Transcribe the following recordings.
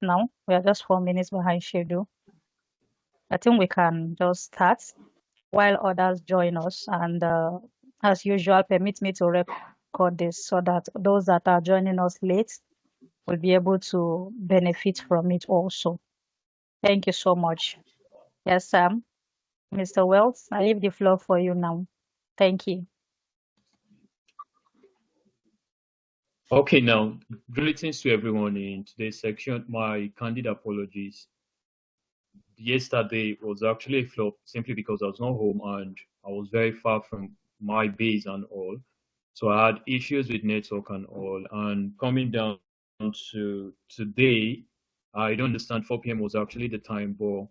now. We are just 4 minutes behind schedule. I think we can just start while others join us. And as usual, permit me to record this so that those that are joining us late will be able to benefit from it also. Thank you so much. Yes, Sam. Mr. Wells, I leave the floor for you now. Thank you. Okay, now, greetings to everyone in today's section. My candid apologies. Yesterday was actually a flop simply because I was not home and I was very far from my base and all. So I had issues with network and all. And coming down to today, I don't understand 4 p.m. was actually the time, but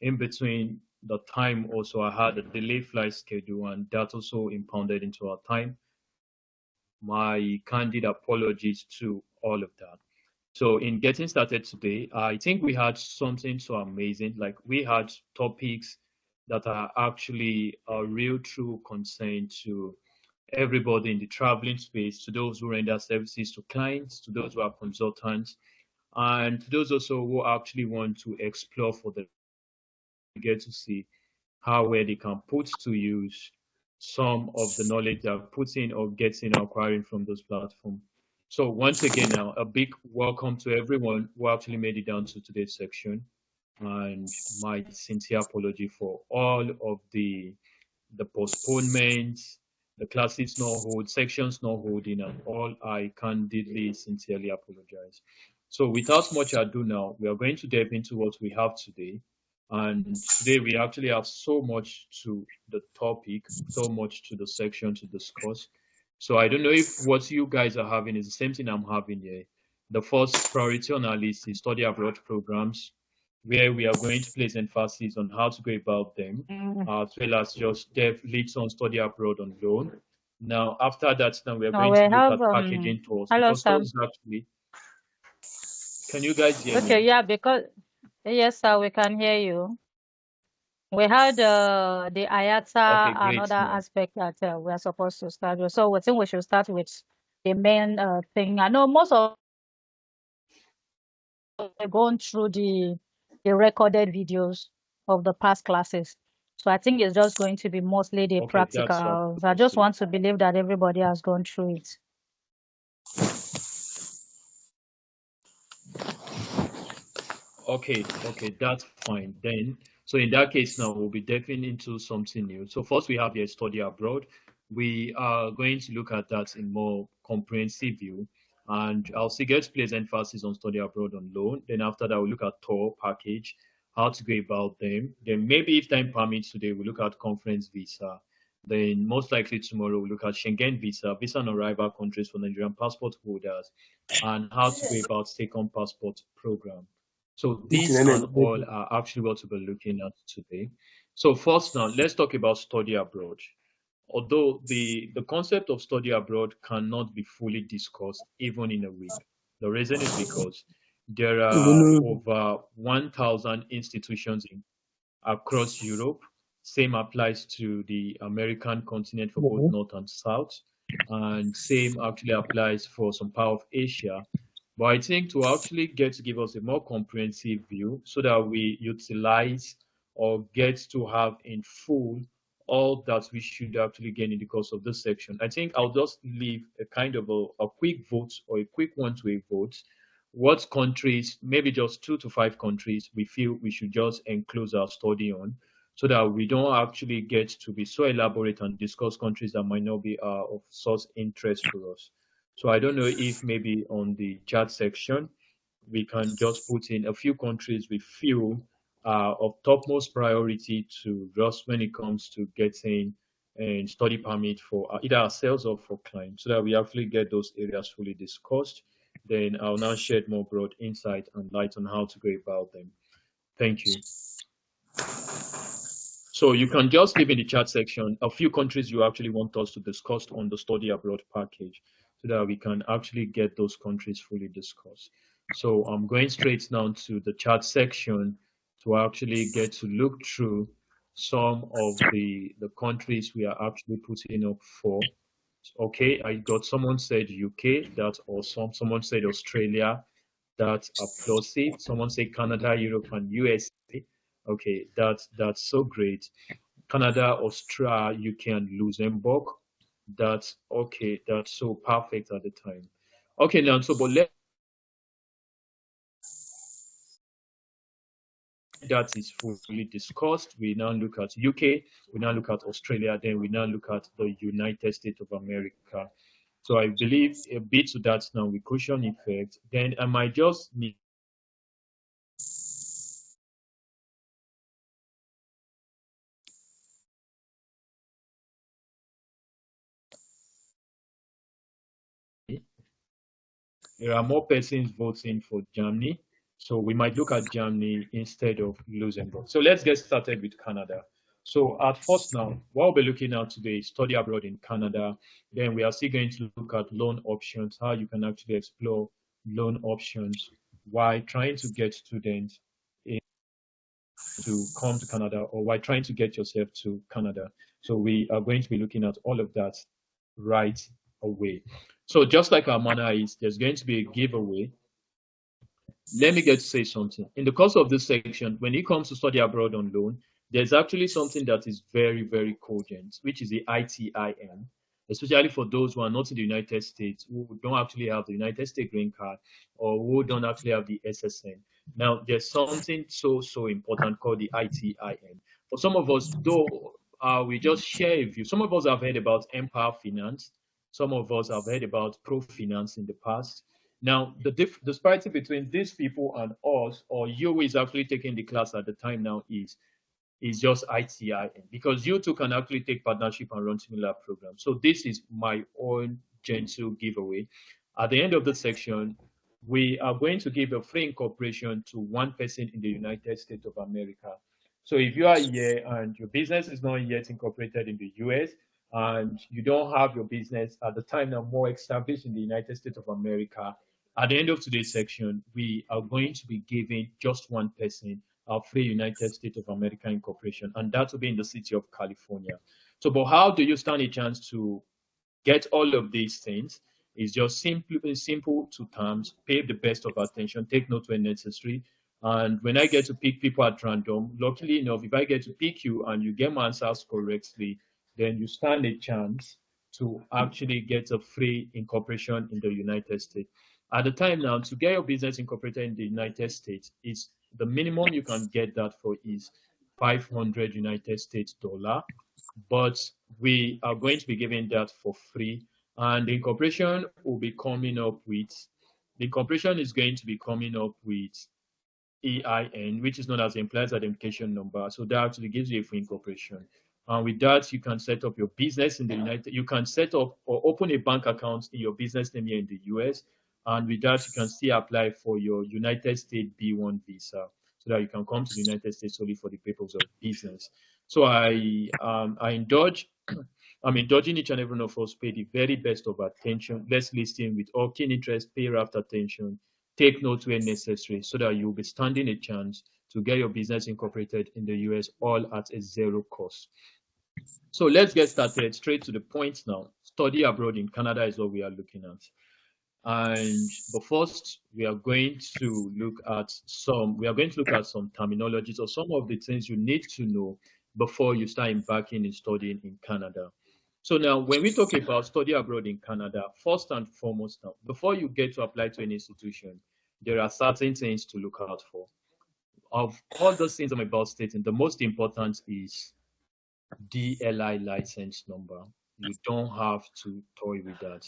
in between the time also I had a delayed flight schedule and that also impounded into our time. My candid apologies to all of that. So, in getting started today, I think we had something so amazing. Like, we had topics that are actually a real true concern to everybody in the traveling space, to those who render services to clients, to those who are consultants, and to those also who actually want to explore for the get to see how where they can put to use some of the knowledge they're putting or getting or acquiring from those platforms. So once again now, a big welcome to everyone who actually made it down to today's section. And my sincere apology for all of the postponements, the classes not hold, sections not holding, and all. I candidly, sincerely apologize. So without much ado now, we are going to delve into what we have today. And today we actually have so much to the topic, so much to the section to discuss. So I don't know if what you guys are having is the same thing I'm having here. The first priority on our list is study abroad programs, where we are going to place emphasis on how to go about them, as well as just dev leads on study abroad on loan. Now, after that, now we are Now going we to look have at packaging tours hello because Sam. tours actually. Can you guys hear Okay, me? yeah, because yes, sir, we can hear you. We had the Okay, IATA, great. another Now, aspect that we are supposed to start with. So we think we should start with the main thing. I know most of going through the recorded videos of the past classes. So I think it's just going to be mostly the okay, that's practical. I just okay. want to believe that everybody has gone through it. Okay, that's fine. Then, so in that case, now we'll be delving into something new. So first, we have your study abroad. We are going to look at that in more comprehensive view, and I'll see get place emphasis on study abroad on loan. Then after that, we'll look at tour package, how to go about them. Then maybe if time permits today, we'll look at conference visa. Then most likely tomorrow, we'll look at Schengen visa, visa on arrival countries for Nigerian passport holders, and how to go about take-home passport program. So these and all are actually what we'll be looking at today. So first now, let's talk about study abroad. Although the concept of study abroad cannot be fully discussed even in a week. The reason is because there are over 1,000 institutions across Europe. Same applies to the American continent for both North and South. And same actually applies for some part of Asia. But I think to actually get to give us a more comprehensive view so that we utilize or get to have in full all that we should actually gain in the course of this section, I think I'll just leave a kind of a quick vote or a quick one-way vote. What countries, maybe just 2 to 5 countries, we feel we should just enclose our study on so that we don't actually get to be so elaborate and discuss countries that might not be of such interest to us. So I don't know if maybe on the chat section we can just put in a few countries we feel are of topmost priority to just when it comes to getting a study permit for either ourselves or for clients, so that we actually get those areas fully discussed. Then I'll now shed more broad insight and light on how to go about them. Thank you. So you can just leave in the chat section a few countries you actually want us to discuss on the study abroad package so that we can actually get those countries fully discussed. So I'm going straight now to the chat section to actually get to look through some of the countries we are actually putting up for. Okay, I got someone said UK, that's awesome. Someone said Australia, that are plausible. Someone say Canada, Europe, and USA. Okay, that's so great. Canada, Australia, UK, and Luxembourg. That's okay. That's so perfect at the time. Okay, now so but let that is fully discussed. We now look at UK, we now look at Australia, then we now look at the United States of America. So I believe a bit to that now with cushion effect. Then I might just need there are more persons voting for Germany. So we might look at Germany instead of Luxembourg. So let's get started with Canada. So at first now, what we'll be looking at today is study abroad in Canada. Then we are still going to look at loan options, how you can actually explore loan options while trying to get students to come to Canada or while trying to get yourself to Canada. So we are going to be looking at all of that right away. So just like our manner is, there's going to be a giveaway. Let me get to say something. In the course of this section, when it comes to study abroad on loan, there's actually something that is very, very cogent, which is the ITIN, especially for those who are not in the United States, who don't actually have the United States green card or who don't actually have the SSN. Now, there's something so important called the ITIN. For some of us, though, we just share a view. Some of us have heard about Empower Finance. Some of us have heard about Pro Finance in the past. Now, the disparity between these people and us, or you who is actually taking the class at the time now, is just ITIN because you two can actually take partnership and run similar programs. So this is my own gentle giveaway. At the end of the section, we are going to give a free incorporation to one person in the United States of America. So if you are here and your business is not yet incorporated in the US and you don't have your business at the time now more established in the United States of America, at the end of today's section, we are going to be giving just one person our free United States of America incorporation, and that will be in the city of California. So, but how do you stand a chance to get all of these things? It's just simple two terms. Pay the best of attention. Take note when necessary. And when I get to pick people at random, luckily enough, if I get to pick you and you get my answers correctly, then you stand a chance to actually get a free incorporation in the United States. At the time now, to get your business incorporated in the United States, is the minimum you can get that for is 500 United States dollar, but we are going to be giving that for free. And the incorporation will be coming up with, the incorporation is going to be coming up with EIN, which is known as Employers Identification Number. So that actually gives you a free incorporation. And with that, you can set up your business in the United. You can set up or open a bank account in your business name here in the US. And with that, you can still apply for your United States B1 visa, so that you can come to the United States only for the purpose of business. So I indulge. I'm indulging each and every one of us pay the very best of attention. Let's listen with all keen interest, pay rapt attention, take notes where necessary, so that you'll be standing a chance to get your business incorporated in the US all at a zero cost. So let's get started straight to the point now. Study abroad in Canada is what we are looking at. But first, we are going to look at some terminologies or some of the things you need to know before you start embarking in studying in Canada. So now, when we talk about study abroad in Canada, first and foremost now, before you get to apply to an institution, there are certain things to look out for. Of all those things I'm about stating, the most important is DLI license number. You don't have to toy with that.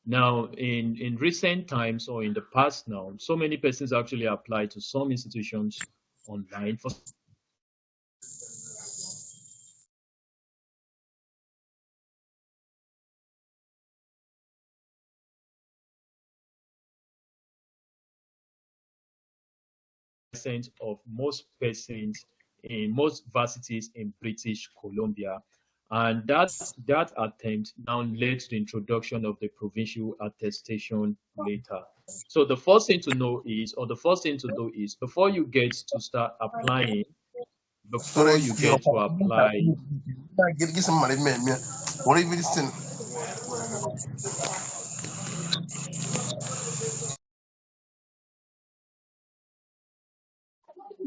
Now, in recent times or in the past now, so many persons actually apply to some institutions online for license of most persons in most varsities in British Columbia. And that attempt now led to the introduction of the provincial attestation later. So the first thing to know is, or the first thing to do is, before you get to start applying, before you get to apply, Get some money, man. What are you listening?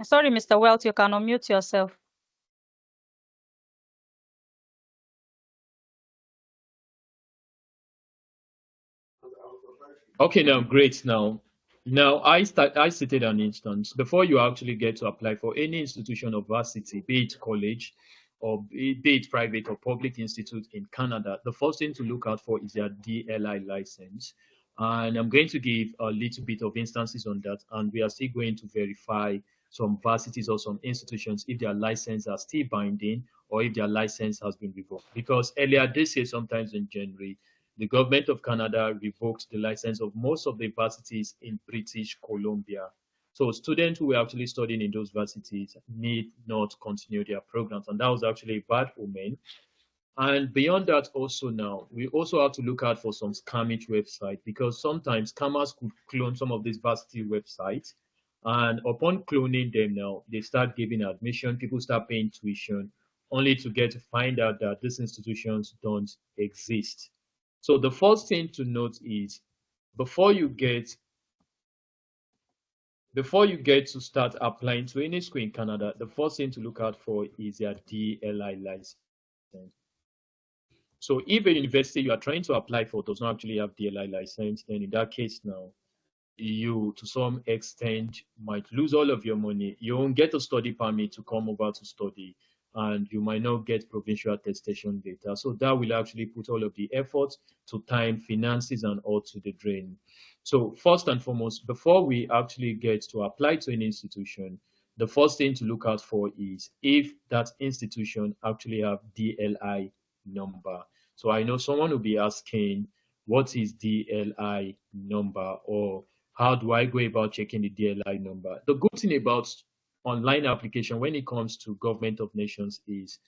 Sorry, Mr. Wealth, you can unmute yourself. Okay, now great. Now I stated an instance before you actually get to apply for any institution of varsity, be it college or be it private or public institute in Canada. The first thing to look out for is their DLI license, and I'm going to give a little bit of instances on that, and we are still going to verify some varsities or some institutions if their license are still binding or if their license has been revoked. Because earlier this year, sometimes in January, the government of Canada revoked the license of most of the varsities in British Columbia. So students who were actually studying in those varsities need not continue their programs. And that was actually a bad omen. And beyond that, also now, we also have to look out for some scammage website because sometimes scammers could clone some of these varsity websites. And upon cloning them now, they start giving admission, people start paying tuition, only to get to find out that these institutions don't exist. So the first thing to note is before you get before you get to start applying to any school in Canada, the first thing to look out for is your DLI license. So if a university you are trying to apply for does not actually have DLI license, then in that case now, you to some extent might lose all of your money. You won't get a study permit to come over to study, and you might not get provincial attestation data. So that will actually put all of the effort to time, finances, and all to the drain. So first and foremost, before we actually get to apply to an institution, the first thing to look out for is if that institution actually have DLI number. So I know someone will be asking, what is DLI number, or how do I go about checking the DLI number? The good thing about online application when it comes to government of nations is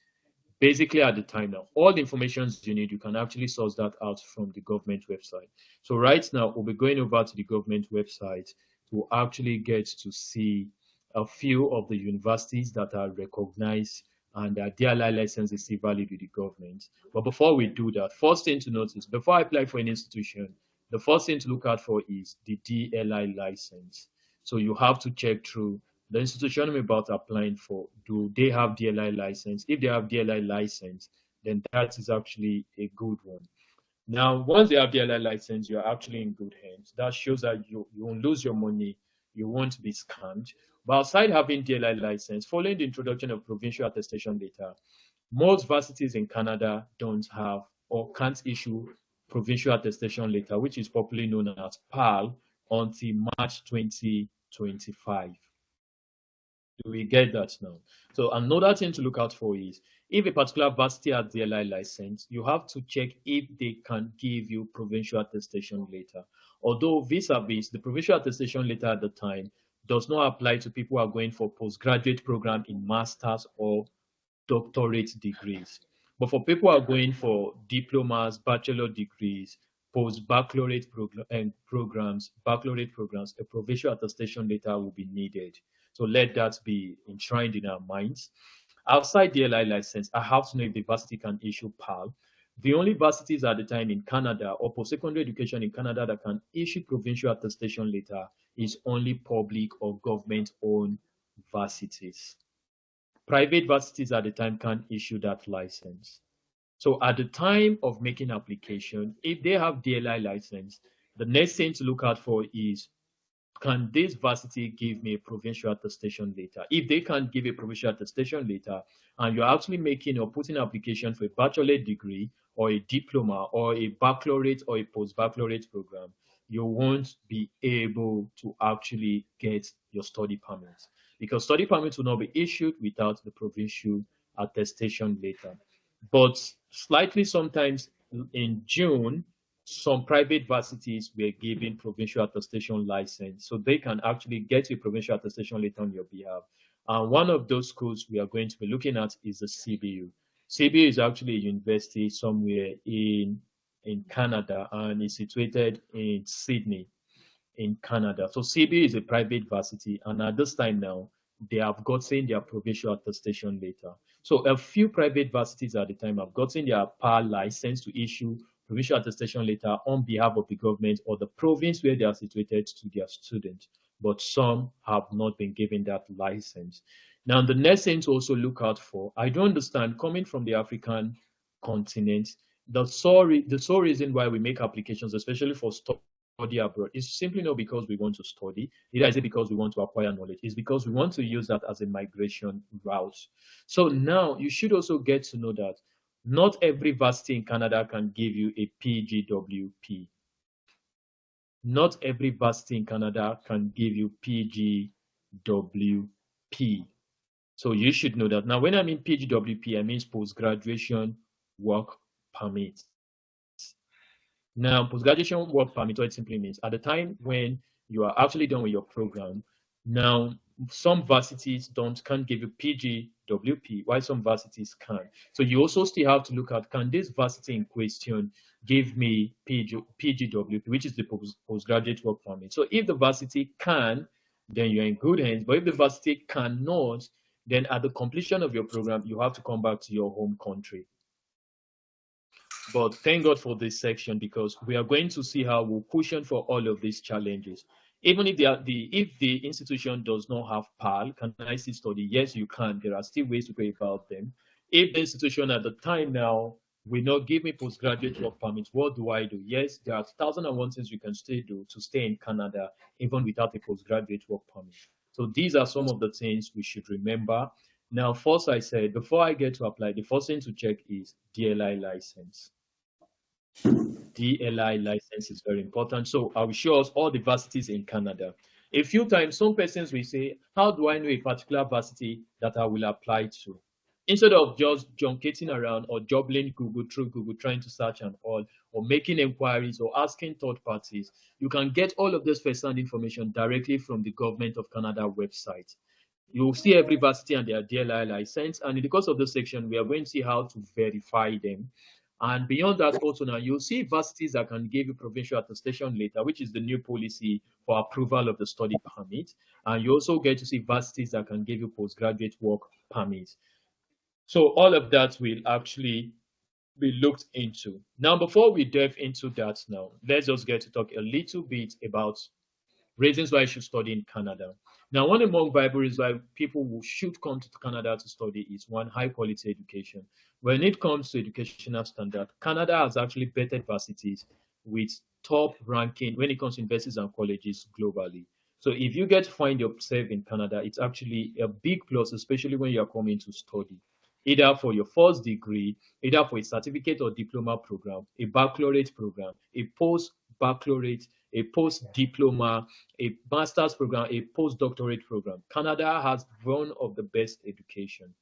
basically at the time now, all the information you need, you can actually source that out from the government website. So right now, we'll be going over to the government website to actually get to see a few of the universities that are recognized and their DLI license is still valid with the government. But before we do that, first thing to notice, before I apply for an institution, the first thing to look out for is the DLI license. So you have to check through the institution I'm about applying for, do they have DLI license? If they have DLI license, then that is actually a good one. Now, once they have DLI license, you're actually in good hands. That shows that you won't lose your money, you won't be scammed. But outside having DLI license, following the introduction of provincial attestation data, most varsities in Canada don't have or can't issue provincial attestation letter, which is popularly known as PAL, until March 2025. We get that now. So another thing to look out for is if a particular varsity has DLI license, you have to check if they can give you provincial attestation later. Although vis-a-vis, the provincial attestation letter at the time does not apply to people who are going for postgraduate program in masters or doctorate degrees. But for people who are going for diplomas, bachelor degrees, post-baccalaureate programs, baccalaureate programs, a provincial attestation letter will be needed. So let that be enshrined in our minds. Outside the LI license, I have to know if the varsity can issue PAL. The only varsities at the time in Canada or post-secondary education in Canada that can issue provincial attestation letter is only public or government-owned varsities. Private varsities at the time can't issue that license. So at the time of making application, if they have DLI license, the next thing to look out for is, can this varsity give me a provincial attestation later? If they can't give a provincial attestation later, and you're actually making or putting application for a bachelorate degree or a diploma or a baccalaureate or a post-baccalaureate program, you won't be able to actually get your study permits because study permits will not be issued without the provincial attestation later. But slightly sometimes in June, some private varsities were given provincial attestation license, so they can actually get a provincial attestation later on your behalf. And one of those schools we are going to be looking at is the CBU. CBU is actually a university somewhere in Canada and is situated in Sydney in Canada. So CBU is a private varsity, and at this time now, they have gotten their provincial attestation later. So a few private varsities at the time have gotten their PAL license to issue provincial attestation letter on behalf of the government or the province where they are situated to their students. but some have not been given that license. Now, the next thing to also look out for, I don't understand, coming from the African continent, the sole reason why we make applications, especially for study abroad, is simply not because we want to study. Neither is it because we want to acquire knowledge. It's because we want to use that as a migration route. So now you should also get to know that not every varsity in Canada can give you a PGWP. Not every varsity in Canada can give you PGWP. So you should know that. Now, when I mean PGWP, I mean post-graduation work permit. Now, post-graduation work permit, what it simply means, at the time when you are actually done with your program, now some varsities can't give you PGWP, while some varsities can. So you also still have to look at, can this varsity in question give me PGWP, which is the postgraduate work permit. So if the varsity can, then you're in good hands. But if the varsity cannot, then at the completion of your program, you have to come back to your home country. But thank God for this section, because we are going to see how we'll cushion for all of these challenges. Even if the institution does not have PAL, can I still study? Yes, you can. There are still ways to go about them. If the institution at the time now will not give me postgraduate work permit, what do I do? Yes, there are 1,001 things you can still do to stay in Canada even without a postgraduate work permit. So these are some of the things we should remember. Now, first I said, before I get to apply, the first thing to check is DLI license. DLI license is very important. So I will show us all the varsities in Canada. A few times, some persons will say, how do I know a particular varsity that I will apply to? Instead of just junketing around or juggling Google through Google, trying to search and all, or making inquiries or asking third parties, you can get all of this first-hand information directly from the Government of Canada website. You'll see every varsity and their DLI license. And in the course of this section, we are going to see how to verify them. And beyond that, also now you'll see varsities that can give you provincial attestation later, which is the new policy for approval of the study permit. And you also get to see varsities that can give you postgraduate work permits. So all of that will actually be looked into. Now, before we delve into that now, let's just get to talk a little bit about reasons why you should study in Canada. Now, one among viable reasons why people should come to Canada to study is one, high quality education. When it comes to educational standard, Canada has actually better varsities with top ranking when it comes to universities and colleges globally. So if you get to find yourself in Canada, it's actually a big plus, especially when you're coming to study, either for your first degree, either for a certificate or diploma program, a baccalaureate program, a post-baccalaureate, a post-diploma, a master's program, a postdoctorate program. Canada has one of the best education.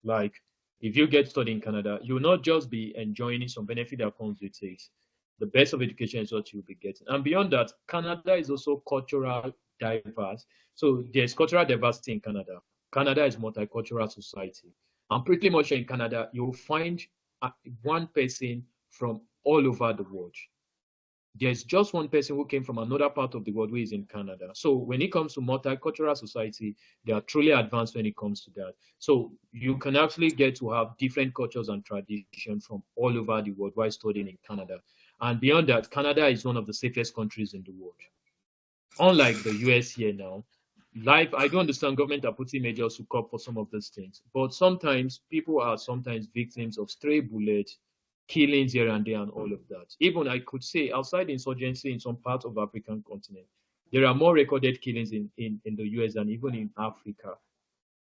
Like, if you get studied in Canada, you'll not just be enjoying some benefit that comes with it. The best of education is what you'll be getting. And beyond that, Canada is also cultural diverse. So there's cultural diversity in Canada. Canada is multicultural society. And pretty much in Canada, you'll find one person from all over the world. There's just one person who came from another part of the world who is in Canada. So when it comes to multicultural society, they are truly advanced when it comes to that. So you can actually get to have different cultures and traditions from all over the world while studying in Canada. And beyond that, Canada is one of the safest countries in the world. Unlike the US here now, I don't understand government are putting measures to cope for some of these things. But sometimes people are sometimes victims of stray bullets, killings here and there and all of that. Even I could say outside insurgency in some parts of African continent, there are more recorded killings in the US than even in Africa.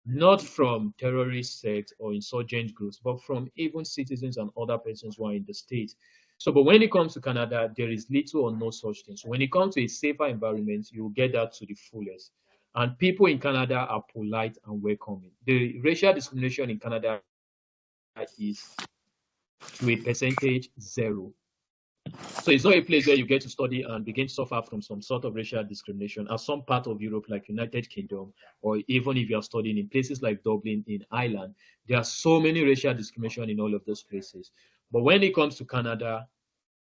Not from terrorist sects or insurgent groups, but from even citizens and other persons who are in the state. So, but when it comes to Canada, there is little or no such thing. So when it comes to a safer environment, you will get that to the fullest. And people in Canada are polite and welcoming. The racial discrimination in Canada is to a percentage 0. So it's not a place where you get to study and begin to suffer from some sort of racial discrimination. As some part of Europe, like United Kingdom, or even if you are studying in places like Dublin in Ireland, there are so many racial discrimination in all of those places. But when it comes to Canada,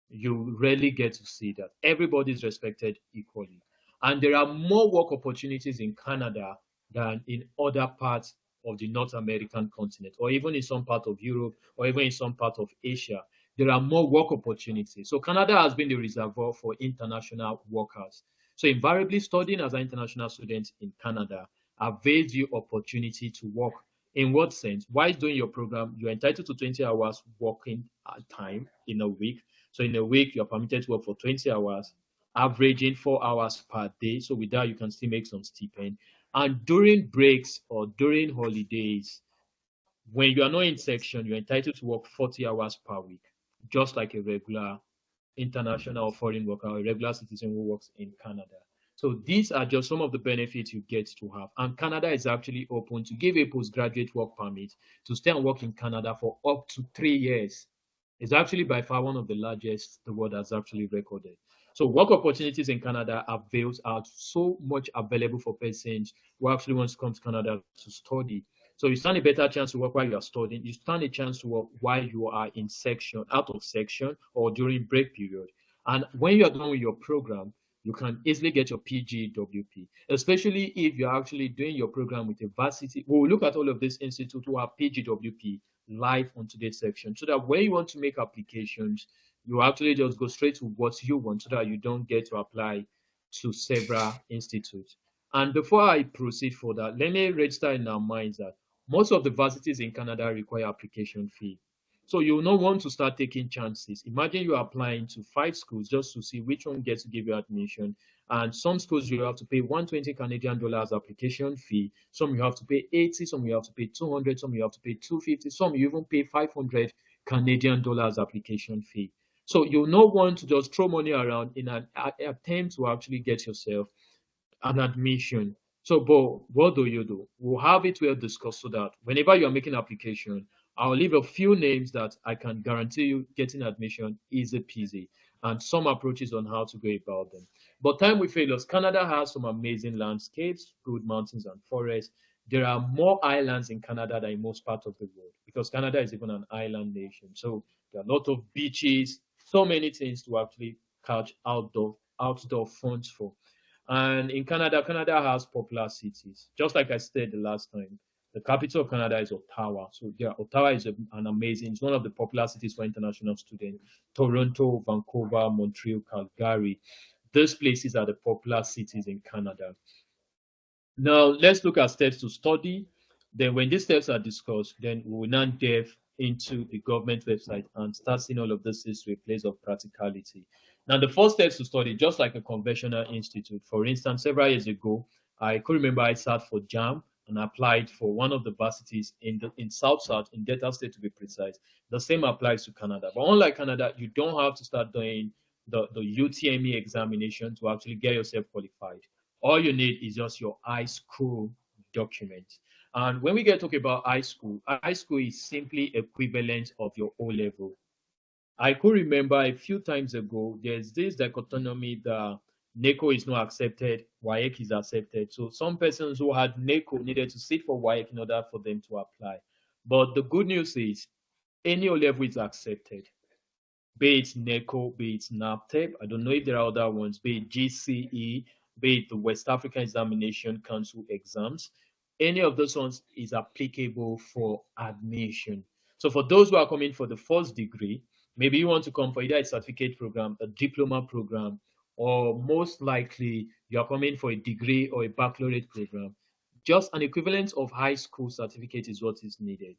you rarely get to see that. Everybody is respected equally. And there are more work opportunities in Canada than in other parts of the North American continent, or even in some part of Europe, or even in some part of Asia. There are more work opportunities. So Canada has been the reservoir for international workers. So invariably studying as an international student in Canada avails you opportunity to work. In what sense? While doing your program, you're entitled to 20 hours working time in a week. So in a week, you're permitted to work for 20 hours, averaging 4 hours per day. So with that, you can still make some stipend. And during breaks or during holidays, when you are not in section, you're entitled to work 40 hours per week, just like a regular international or foreign worker or a regular citizen who works in Canada. So these are just some of the benefits you get to have. And Canada is actually open to give a postgraduate work permit to stay and work in Canada for up to 3 years. It's actually by far one of the largest the world has actually recorded. So work opportunities in Canada are so much available for persons who actually want to come to Canada to study. So you stand a better chance to work while you are studying. You stand a chance to work while you are in section, out of section, or during break period. And when you are done with your program, you can easily get your PGWP, especially if you're actually doing your program with a varsity. We will look at all of these institutes who have PGWP live on today's section so that when you want to make applications, you actually just go straight to what you want so that you don't get to apply to several institutes. And before I proceed further, let me register in our minds that most of the varsities in Canada require application fee. So you will not want to start taking chances. Imagine you are applying to 5 schools just to see which one gets to give you admission. And some schools you have to pay 120 Canadian dollars application fee. Some you have to pay 80, some you have to pay 200, some you have to pay 250, some you even pay 500 Canadian dollars application fee. So you'll not want to just throw money around in an attempt to actually get yourself an admission. So, but what do you do? We'll have it well discussed so that whenever you're making application, I'll leave a few names that I can guarantee you getting admission easy peasy and some approaches on how to go about them. But time will fail us. Canada has some amazing landscapes, good mountains and forests. There are more islands in Canada than in most parts of the world because Canada is even an island nation. So there are a lot of beaches, so many things to actually catch outdoor funds for. And in Canada, Canada has popular cities. Just like I said the last time, the capital of Canada is Ottawa. So yeah, Ottawa is an amazing, it's one of the popular cities for international students. Toronto, Vancouver, Montreal, Calgary. These places are the popular cities in Canada. Now, let's look at steps to study. Then, when these steps are discussed, then we will now delve into the government website and start seeing all of this to a place of practicality. Now, the first steps to study, just like a conventional institute. For instance, several years ago, I could remember I sat for JAM and applied for one of the varsities in South in Delta State to be precise. The same applies to Canada. But unlike Canada, you don't have to start doing the UTME examination to actually get yourself qualified. All you need is just your high school document. And when we get talking about high school is simply equivalent of your O level. I could remember a few times ago, there's this dichotomy that NACO is not accepted, WAEC is accepted. So some persons who had NACO needed to sit for WAEC in order for them to apply. But the good news is any O level is accepted, be it NECO, be it NAPTEP. I don't know if there are other ones, be it GCE, be it the West African Examination Council exams. Any of those ones is applicable for admission. So for those who are coming for the first degree, maybe you want to come for either a certificate program, a diploma program, or most likely you are coming for a degree or a baccalaureate program. Just an equivalent of high school certificate is what is needed.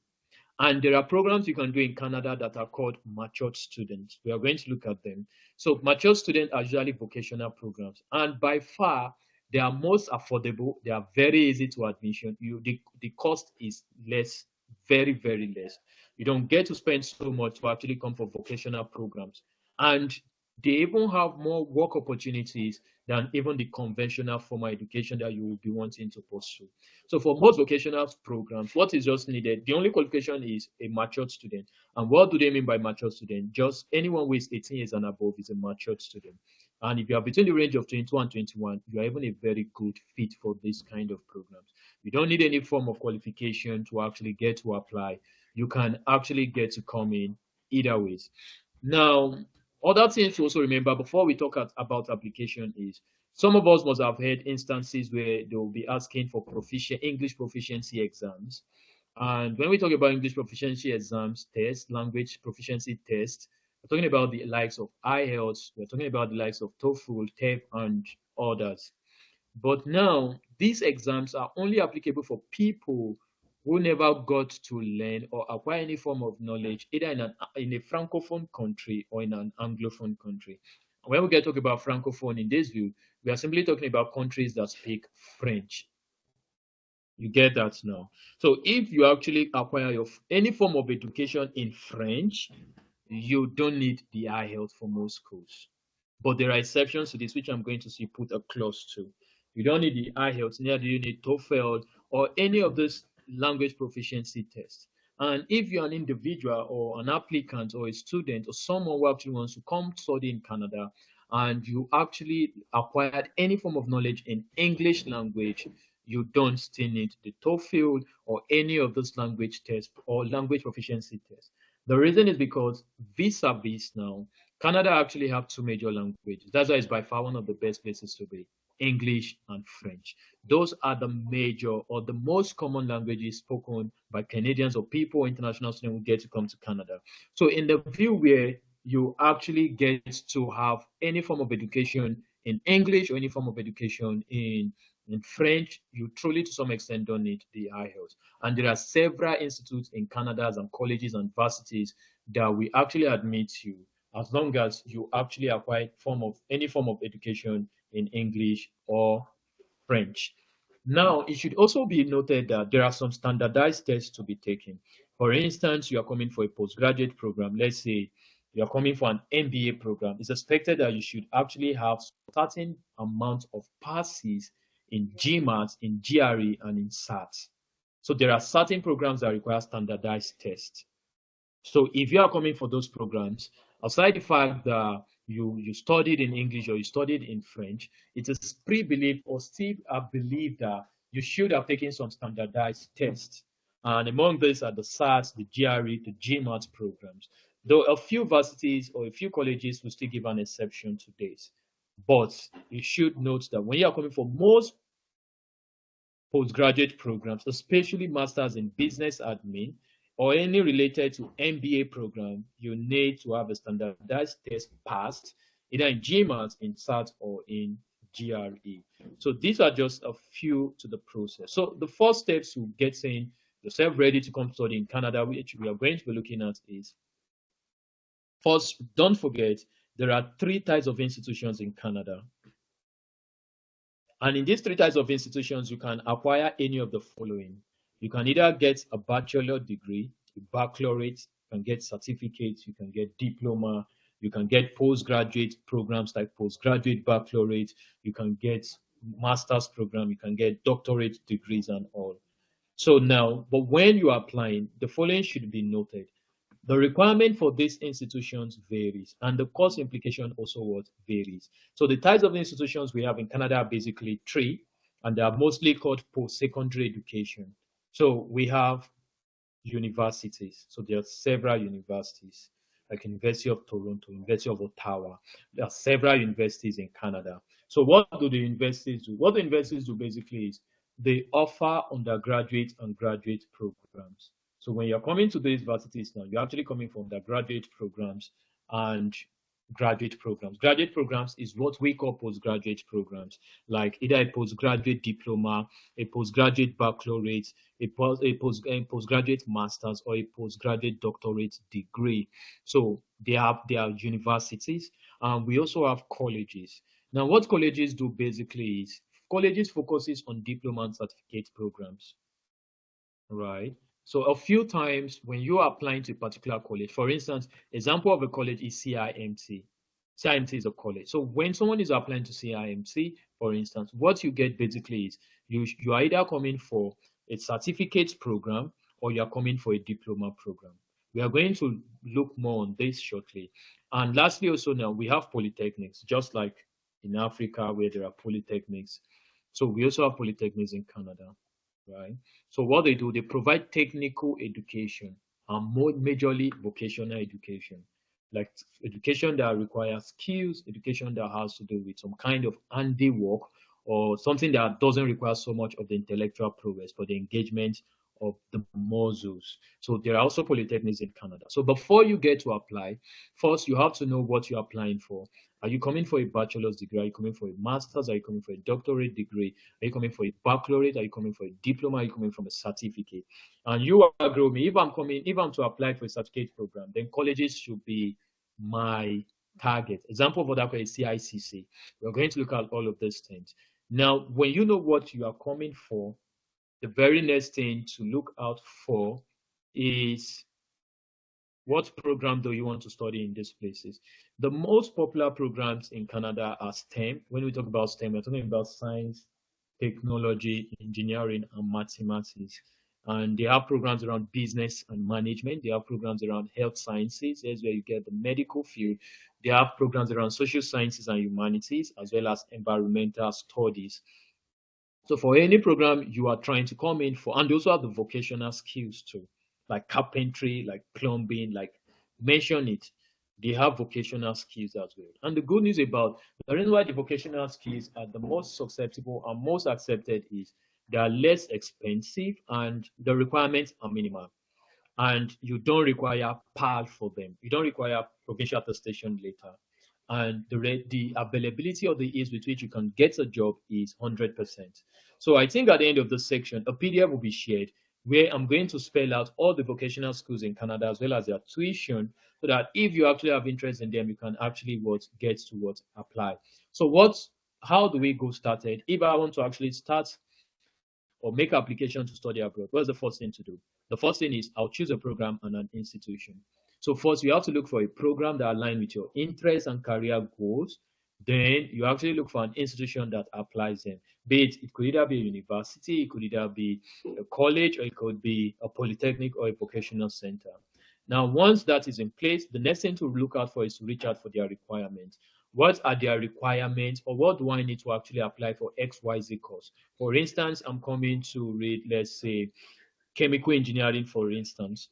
And there are programs you can do in Canada that are called matured students. We are going to look at them. So matured students are usually vocational programs. And by far, they are most affordable. They are very easy to admission. The cost is less, very, very less. You don't get to spend so much to actually come for vocational programs. And they even have more work opportunities than even the conventional formal education that you will be wanting to pursue. So for most vocational programs, what is just needed, the only qualification is a matured student. And what do they mean by matured student? Just anyone who is 18 years and above is a matured student. And if you are between the range of 22 and 21, you are even a very good fit for this kind of programs. You don't need any form of qualification to actually get to apply. You can actually get to come in either ways. Now, other things to also remember before we talk about application is some of us must have had instances where they will be asking for English proficiency exams. And when we talk about English proficiency exams, tests, language proficiency tests, we're talking about the likes of IELTS, we're talking about the likes of TOEFL, TEP, and others. But now, these exams are only applicable for people who never got to learn or acquire any form of knowledge, either in a francophone country or in an anglophone country. When we get talking about francophone in this view, we are simply talking about countries that speak French. You get that now. So if you actually acquire any form of education in French, you don't need the IELTS for most schools. But there are exceptions to this, which I'm going to see put a clause to. You don't need the IELTS, neither do you need TOEFL or any of those language proficiency tests. And if you're an individual or an applicant or a student or someone who actually wants to come study in Canada and you actually acquired any form of knowledge in English language, you don't still need the TOEFL or any of those language tests or language proficiency tests. The reason is because vis-a-vis now, Canada actually have two major languages. That's why it's by far one of the best places to be, English and French. Those are the major or the most common languages spoken by Canadians or people, international students who get to come to Canada. So in the view where you actually get to have any form of education in English or any form of education in French, you truly to some extent don't need the IELTS. And there are several institutes in Canada and colleges and universities that we actually admit you as long as you actually acquire any form of education in English or French. Now, it should also be noted that there are some standardized tests to be taken. For instance, you are coming for a postgraduate program. Let's say you are coming for an MBA program. It's expected that you should actually have certain amount of passes in GMAT, in GRE, and in SAT. So there are certain programs that require standardized tests. So if you are coming for those programs, aside the fact that you studied in English or you studied in French, it is pre-believed or still believed that you should have taken some standardized tests. And among these are the SAT, the GRE, the GMAT programs. Though a few universities or a few colleges will still give an exception to this. But you should note that when you are coming for most postgraduate programs, especially masters in business admin or any related to MBA program, you need to have a standardized test passed either in GMAT, in SAT, or in GRE. So these are just a few to the process. So the first steps to getting yourself ready to come study in Canada, which we are going to be looking at, is first, don't forget there are three types of institutions in Canada. And in these three types of institutions, you can acquire any of the following. You can either get a bachelor degree, a baccalaureate, you can get certificates, you can get diploma, you can get postgraduate programs like postgraduate baccalaureate, you can get master's program, you can get doctorate degrees and all. So now, but when you are applying, the following should be noted. The requirement for these institutions varies, and the cost implication also what varies. So the types of institutions we have in Canada are basically three, and they are mostly called post-secondary education. So we have universities. So there are several universities, like University of Toronto, University of Ottawa. There are several universities in Canada. So what do the universities do? What the universities do basically is they offer undergraduate and graduate programs. So when you're coming to the universities now, you're actually coming from undergraduate programs and graduate programs. Graduate programs is what we call postgraduate programs, like either a postgraduate diploma, a postgraduate baccalaureate, a postgraduate master's, or a postgraduate doctorate degree. So they are universities. We also have colleges. Now, what colleges do basically is colleges focuses on diploma and certificate programs, right? So a few times when you are applying to a particular college, for instance, example of a college is CIMT. CIMT is a college. So when someone is applying to CIMT, for instance, what you get basically is you are either coming for a certificate program or you are coming for a diploma program. We are going to look more on this shortly. And lastly, also now we have polytechnics, just like in Africa where there are polytechnics. So we also have polytechnics in Canada, right? So what they do, they provide technical education and more majorly vocational education, like education that requires skills, education that has to do with some kind of handiwork or something that doesn't require so much of the intellectual progress, but the engagement of the muscles. So there are also polytechnics in Canada. So before you get to apply, first you have to know what you're applying for. Are you coming for a bachelor's degree? Are you coming for a master's? Are you coming for a doctorate degree? Are you coming for a baccalaureate? Are you coming for a diploma? Are you coming from a certificate? And you agree with me, if I'm to apply for a certificate program, then colleges should be my target. Example for that is CICC. We're going to look at all of these things. Now, when you know what you are coming for, the very next thing to look out for is what program do you want to study in these places? The most popular programs in Canada are STEM. When we talk about STEM, we're talking about science, technology, engineering, and mathematics. And they have programs around business and management. They have programs around health sciences. That's where you get the medical field. They have programs around social sciences and humanities, as well as environmental studies. So for any program you are trying to come in for, and they also have the vocational skills too, like carpentry, like plumbing, like mention it. They have vocational skills as well. And the good news about the reason why the vocational skills are the most susceptible and most accepted is they are less expensive and the requirements are minimal, and you don't require PAL for them. You don't require provincial attestation later. And the availability of the ease with which you can get a job is 100%. So I think at the end of this section, a PDF will be shared where I'm going to spell out all the vocational schools in Canada as well as their tuition, so that if you actually have interest in them, you can actually get to apply. So how do we go started? If I want to actually start or make application to study abroad, what's the first thing to do? The first thing is I'll choose a program and an institution. So first, you have to look for a program that aligns with your interests and career goals. Then you actually look for an institution that applies them. It could either be a university, it could either be a college, or it could be a polytechnic or a vocational center. Now, once that is in place, the next thing to look out for is to reach out for their requirements. What are their requirements, or what do I need to actually apply for XYZ course? For instance, I'm coming to read, let's say, chemical engineering, for instance.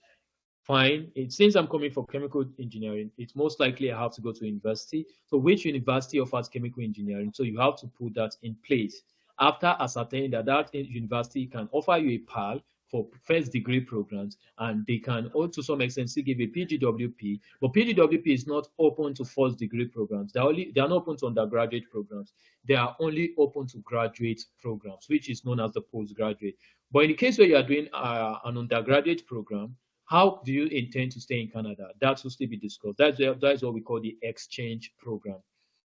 Fine. Since I'm coming for chemical engineering, it's most likely I have to go to university. So which university offers chemical engineering? So you have to put that in place. After ascertaining that university can offer you a PAL for first degree programs, and they can also to some extent still give a PGWP, but PGWP is not open to first degree programs. They are not open to undergraduate programs. They are only open to graduate programs, which is known as the postgraduate. But in the case where you are doing an undergraduate program, how do you intend to stay in Canada? That will still be discussed. That's what we call the exchange program.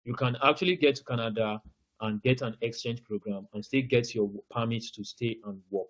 You can actually get to Canada and get an exchange program and still get your permit to stay and work.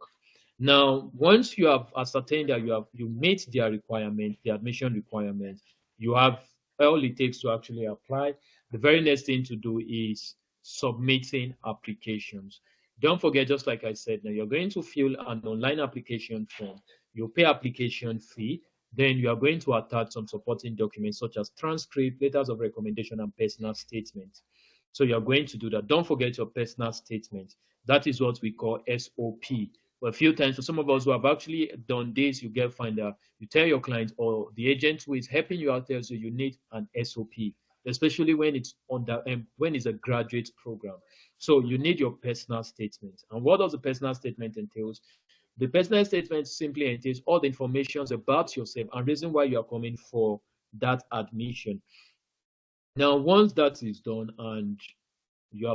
Now, once you have ascertained that you meet their requirements, the admission requirements, you have all it takes to actually apply. The very next thing to do is submitting applications. Don't forget, just like I said, now you're going to fill an online application form. You pay application fee. Then you are going to attach some supporting documents such as transcript, letters of recommendation, and personal statements. So you're going to do that. Don't forget your personal statement. That is what we call SOP. But a few times, for some of us who have actually done this, you find out you tell your client or the agent who is helping you out there, so you need an SOP, especially when it's when it's a graduate program. So you need your personal statement. And what does the personal statement entails? The personal statement simply entails all the information about yourself and reason why you are coming for that admission. Now, once that is done and you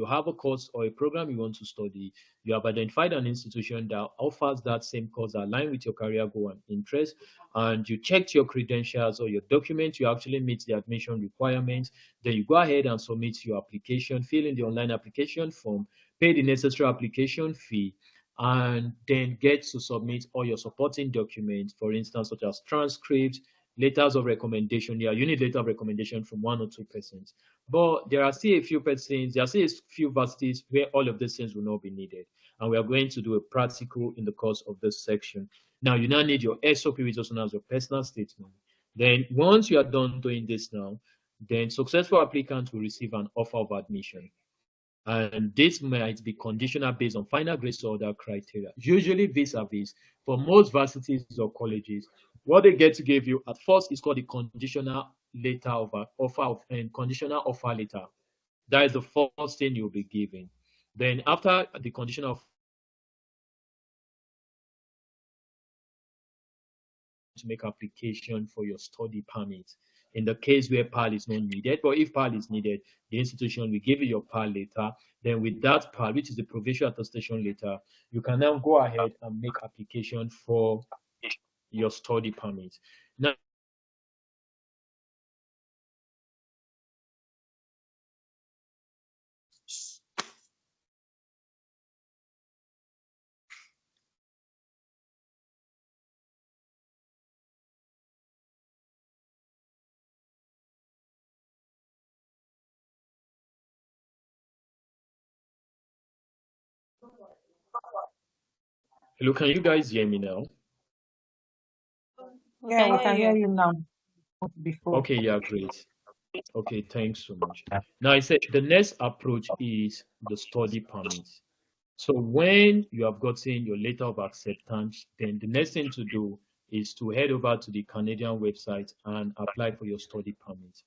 have a course or a program you want to study, you have identified an institution that offers that same course aligned with your career goal and interest, and you checked your credentials or your documents, you actually meet the admission requirements, then you go ahead and submit your application, fill in the online application form, pay the necessary application fee, and then get to submit all your supporting documents, for instance, such as transcripts, letters of recommendation. Yeah, you need letter of recommendation from 1 or 2%. But there are still a few persons, there are still a few varsities where all of these things will not be needed. And we are going to do a practical in the course of this section. Now, you now need your SOP, which is also known as your personal statement. Then once you are done doing this now, then successful applicants will receive an offer of admission. And this might be conditional based on final grades or other criteria. Usually vis-a-vis, for most varsities or colleges, what they get to give you at first is called the conditional letter of offer of and conditional offer letter. That is the first thing you'll be given. Then after the conditional to make application for your study permit. in the case where PAL is not needed. But if PAL is needed, the institution will give you your PAL letter. Then with that PAL, which is the provisional attestation letter, you can now go ahead and make application for your study permit. Now, hello, can you guys hear me now? Yeah, we can hear you now. Before. Okay, yeah, great. Okay, thanks so much. Now, I said the next approach is the study permit. So when you have gotten your letter of acceptance, then the next thing to do is to head over to the Canadian website and apply for your study permit.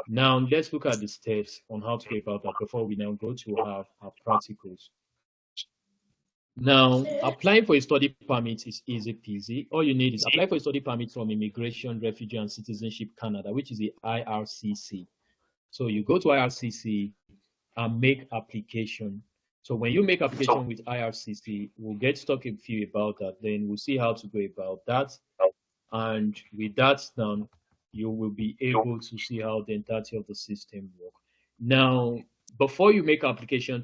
Now, let's look at the steps on how to go about that before we now go to have our practicals. Now, applying for a study permit is easy peasy. All you need is apply for a study permit from Immigration, Refugee and Citizenship Canada, which is the IRCC. So you go to IRCC and make application. So when you make application with IRCC, we'll get stuck a few about that. Then we'll see how to go about that. And with that done, you will be able to see how the entirety of the system work. Now, before you make application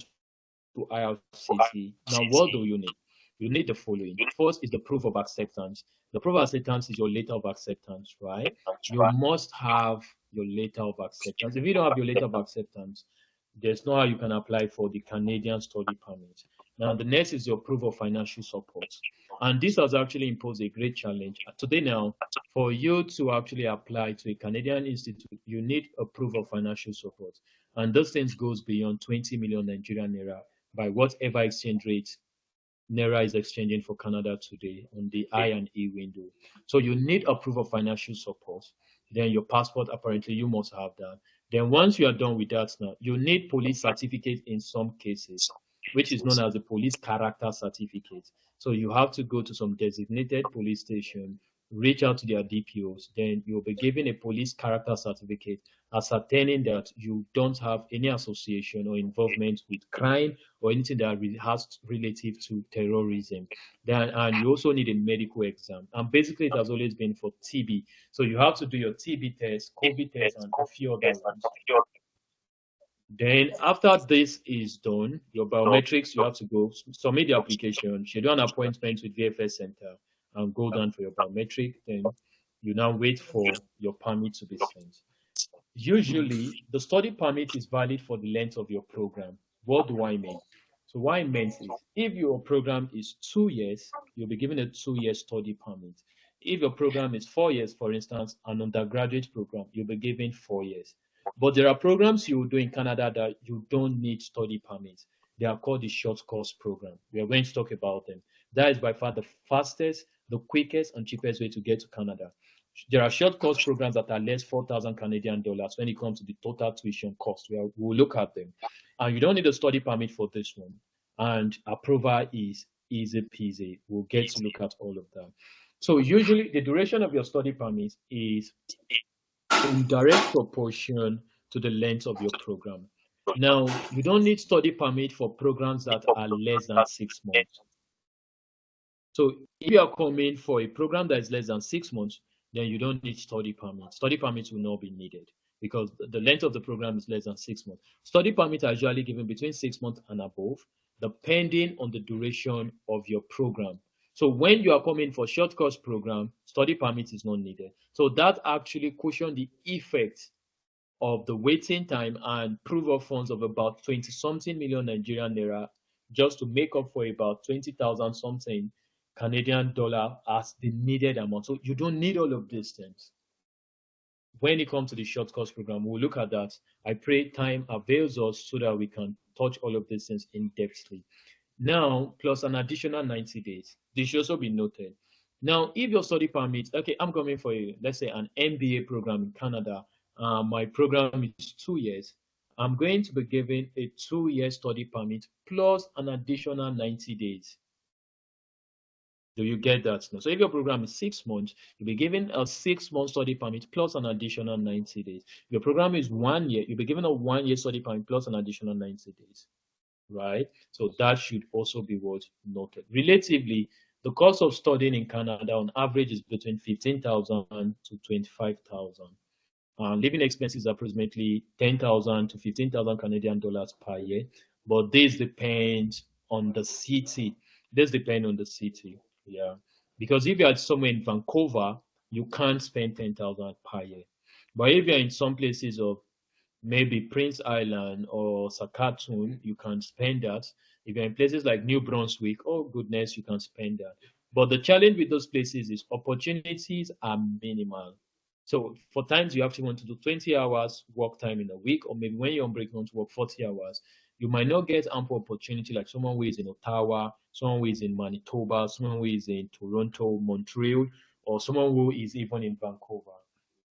to IRCC, now what do you need? You need the following. First is the proof of acceptance. The proof of acceptance is your letter of acceptance, right? You must have your letter of acceptance. If you don't have your letter of acceptance, there's no how you can apply for the Canadian study permit. Now, the next is your proof of financial support. And this has actually imposed a great challenge. Today now, for you to actually apply to a Canadian institute, you need a proof of financial support. And those things goes beyond 20 million Nigerian naira by whatever exchange rate Naira is exchanging for Canada today on the I and E window. So you need a proof of financial support. Then your passport, apparently you must have that. Then once you are done with that now, you need police certificate in some cases, which is known as the police character certificate. So you have to go to some designated police station, reach out to their DPOs, then you'll be given a police character certificate ascertaining that you don't have any association or involvement with crime or anything that has relative to terrorism. Then, and you also need a medical exam. And basically, it has always been for TB. So you have to do your TB test, COVID test, and a few other ones. Then after this is done, your biometrics, you have to go submit the application, schedule an appointment with VFS Center, and go down for your biometric. Then you now wait for your permit to be sent. Usually, the study permit is valid for the length of your program. What do I mean? So what I meant is, if your program is 2 years, you'll be given a 2-year study permit. If your program is 4 years, for instance, an undergraduate program, you'll be given 4 years. But there are programs you will do in Canada that you don't need study permits. They are called the short course program. We are going to talk about them. That is by far the fastest, the quickest, and cheapest way to get to Canada. There are short course programs that are less 4,000 Canadian dollars when it comes to the total tuition cost. We'll look at them. And you don't need a study permit for this one. And approval is easy peasy. We'll get to look at all of that. So usually the duration of your study permit is in direct proportion to the length of your program. Now, you don't need study permit for programs that are less than 6 months. So if you are coming for a program that is less than 6 months, then you don't need study permit. Study permits will not be needed because the length of the program is less than 6 months. Study permits are usually given between 6 months and above, depending on the duration of your program. So when you are coming for short course program, study permit is not needed. So that actually cushions the effect of the waiting time and proof of funds of about 20 something million Nigerian naira just to make up for about 20,000 something Canadian dollar as the needed amount. So you don't need all of these things. When it comes to the short course program, we'll look at that. I pray time avails us so that we can touch all of these things in depthly. Now, plus an additional 90 days. This should also be noted. Now, if your study permit, okay, I'm coming for let's say an MBA program in Canada. My program is 2 years. I'm going to be given a 2-year study permit plus an additional 90 days. Do you get that now? So if your program is 6 months, you'll be given a 6 month study permit plus an additional 90 days. If your program is 1 year, you'll be given a 1 year study permit plus an additional 90 days. Right? So that should also be what noted. Relatively, the cost of studying in Canada on average is between 15,000 to 25,000. Living expenses are approximately 10,000 to 15,000 Canadian dollars per year, but this depends on the city. This depends on the city, yeah. Because if you're somewhere in Vancouver, you can't spend 10,000 per year. But if you're in some places of maybe Prince Island or Saskatoon, you can spend that. If you're in places like New Brunswick, oh goodness, you can spend that. But the challenge with those places is opportunities are minimal. So for times you actually want to do 20 hours work time in a week, or maybe when you're on break, you want to work 40 hours. You might not get ample opportunity like someone who is in Ottawa, someone who is in Manitoba, someone who is in Toronto, Montreal, or someone who is even in Vancouver.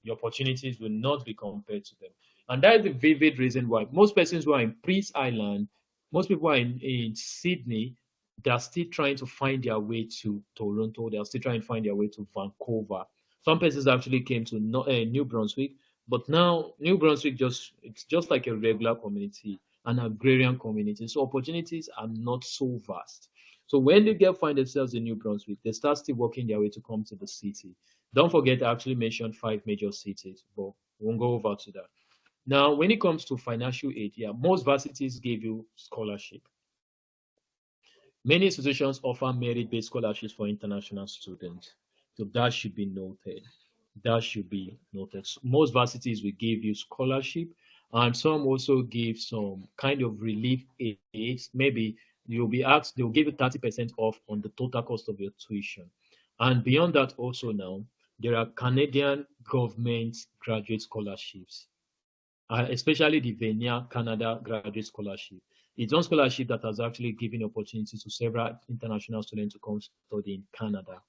The opportunities will not be compared to them. And that is the vivid reason why most persons who are in Prince Island, most people who are in Sydney, they are still trying to find their way to Toronto. They are still trying to find their way to Vancouver. Some persons actually came to New Brunswick, but now New Brunswick it's just like a regular community, an agrarian community. So opportunities are not so vast. So when they find themselves in New Brunswick, they start still working their way to come to the city. Don't forget, I actually mentioned 5 major cities, but we won't go over to that. Now, when it comes to financial aid, yeah, most varsities give you scholarship. Many institutions offer merit-based scholarships for international students. So that should be noted. That should be noted. So most varsities will give you scholarship, and some also give some kind of relief aid. Maybe you'll be asked, they'll give you 30% off on the total cost of your tuition. And beyond that, also now, there are Canadian government graduate scholarships, especially the Venia Canada Graduate Scholarship. It's one scholarship that has actually given opportunity to several international students to come study in Canada.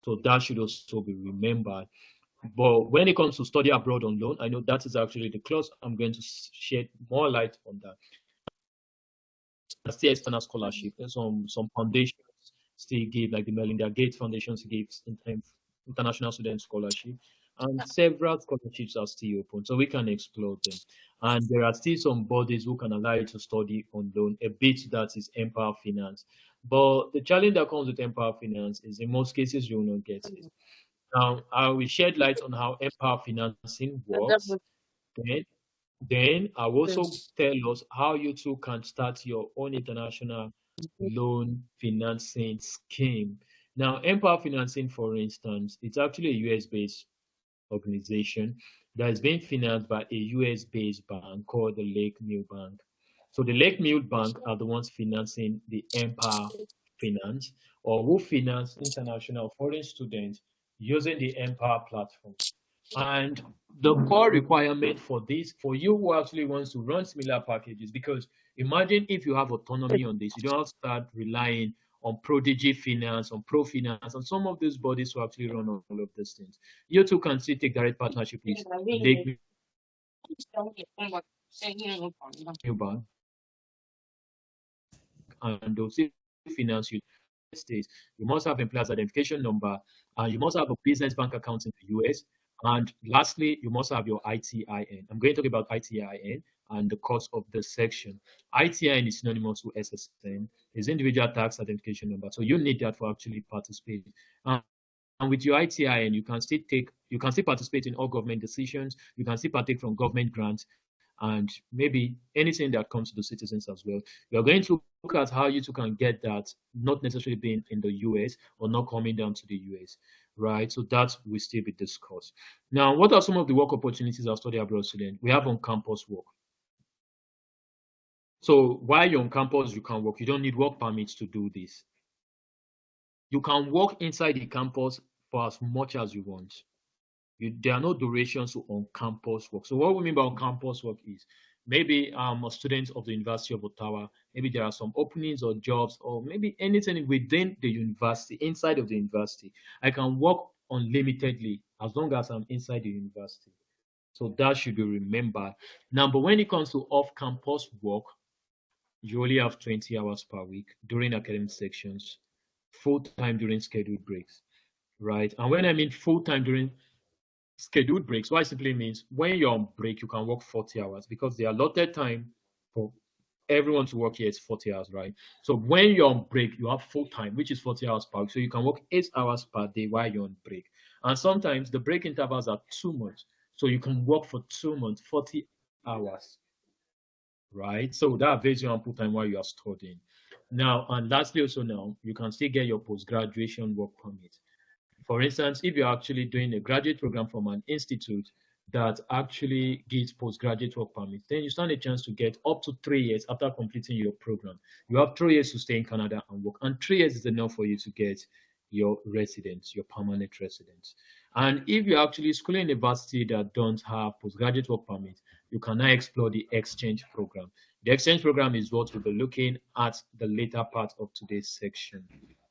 So that should also be remembered. But when it comes to study abroad on loan, I know that is actually the clause. I'm going to shed more light on that. Still external scholarship. There's some foundations still give, like the Melinda Gates Foundation gives international student scholarship, and several scholarships are still open, so we can explore them. And there are still some bodies who can allow you to study on loan. A bit that is Empower Finance, but the challenge that comes with Empower Finance is in most cases you will not get it. Now I will shed light on how Empower financing works. Then then I will also tell us how you too can start your own international loan financing scheme. Now, Empower Financing, for instance, it's actually a US based organization that is being financed by a US based bank called the Lake Mill Bank. So, the Lake Mill Bank are the ones financing the Empower Finance, or who finance international foreign students using the Empower platform. And the core requirement for this, for you who actually wants to run similar packages, because imagine if you have autonomy on this, you don't have to start relying on Prodigy Finance, on Pro Finance, and some of these bodies who actually run all of these things. You too can still take direct partnership with Lake New Bank, and they'll still finance you. States, you must have employer's identification number, and you must have a business bank account in the US. And lastly, you must have your ITIN. I'm going to talk about ITIN and the cost of this section. ITIN is synonymous to SSN, is individual tax identification number. So you need that for actually participating. And with your ITIN, you can still participate in all government decisions. You can still partake from government grants, and maybe anything that comes to the citizens as well. We are going to look at how you two can get that, not necessarily being in the US or not coming down to the US, right? So that will still be discussed. Now, what are some of the work opportunities as study abroad student? We have on-campus work. So while you're on campus, you can work. You don't need work permits to do this. You can work inside the campus for as much as you want. There are no durations to on-campus work. So what we mean by on-campus work is maybe I'm a student of the University of Ottawa. Maybe there are some openings or jobs, or maybe anything within the university, inside of the university. I can work unlimitedly as long as I'm inside the university. So that should be remembered. Now, but when it comes to off-campus work, you only have 20 hours per week during academic sections. full-time during scheduled breaks, right? And when I mean full-time during scheduled breaks, what it simply means when you're on break, you can work 40 hours because the allotted time for everyone to work here is 40 hours, right? So when you're on break, you have full time, which is 40 hours per week. So you can work 8 hours per day while you're on break. And sometimes the break intervals are 2 months. So you can work for 2 months, 40 hours, right? So that avails you ample time while you are studying. Now, and lastly, also now, you can still get your post-graduation work permit. For instance, if you're actually doing a graduate program from an institute that actually gives postgraduate work permit, then you stand a chance to get up to 3 years after completing your program. You have 3 years to stay in Canada and work, and 3 years is enough for you to get your residence, your permanent residence. And if you're actually schooling in a university that don't have postgraduate work permit, you can now explore the exchange program. The exchange program is what we'll be looking at the later part of today's section.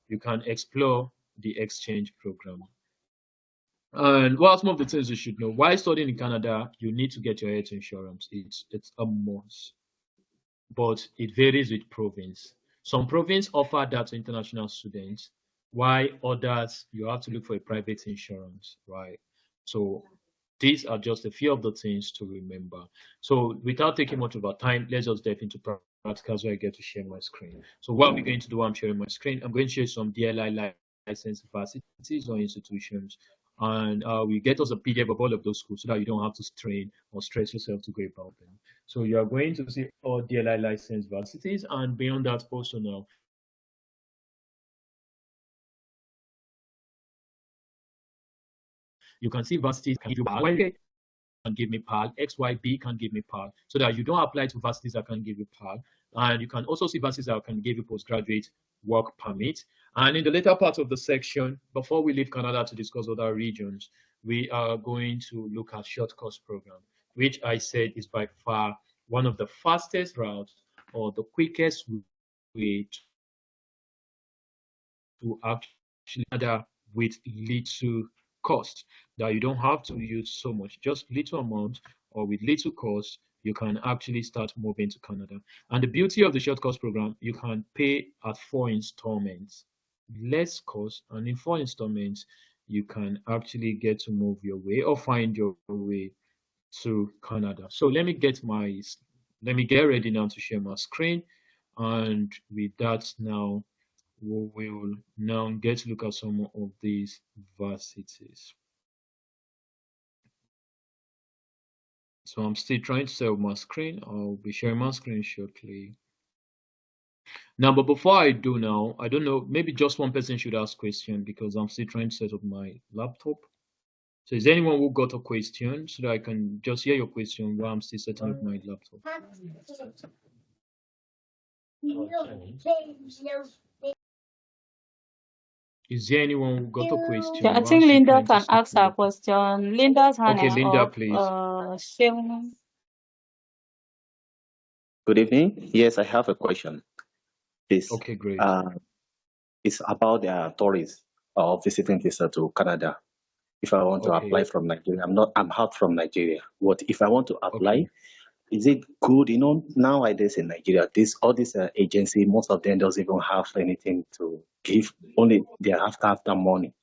You can explore the exchange program. And what are some of the things you should know? While studying in Canada, you need to get your health insurance. It's a must, but it varies with province. Some province offer that to international students, while others you have to look for a private insurance, right? So these are just a few of the things to remember. So without taking much of our time, let's just dive into practicals where I get to share my screen. So what we're going to do while I'm sharing my screen, I'm going to share some DLI licensed facilities or institutions. And we get us a PDF of all of those schools so that you don't have to strain or stress yourself to go about them. So you are going to see all DLI licensed varsities, and beyond that also now, you can see varsities can give you PAL, can give me PAL, XYB can give me PAL, so that you don't apply to varsities that can give you PAL. And you can also see varsities that can give you postgraduate work permit. And in the later part of the section, before we leave Canada to discuss other regions, we are going to look at short course program, which I said is by far one of the fastest routes or the quickest way to actually Canada with little cost, that you don't have to use so much, just little amount or with little cost, you can actually start moving to Canada. And the beauty of the short course program, you can pay at 4 installments, less cost, and in 4 installments, you can actually get to move your way or find your way to Canada. So let me get ready now to share my screen. And with that now, we will now get to look at some of these varsities. So I'm still trying to set up my screen. I'll be sharing my screen shortly. Now, but before I do now, I don't know, maybe just one person should ask question because I'm still trying to set up my laptop. So is there anyone who got a question so that I can just hear your question while I'm still setting up my laptop? Is there anyone who got a question? Yeah, I think Linda can ask her question. Linda's hand is Linda, up. please. Good evening. Yes, I have a question. Okay, great. It's about the tourists or visiting visa to Canada. If I want to apply from Nigeria, I'm out from Nigeria. What if I want to apply? Is it good? You know, nowadays in Nigeria, all these agency, most of them doesn't even have anything to give. Only they're after money.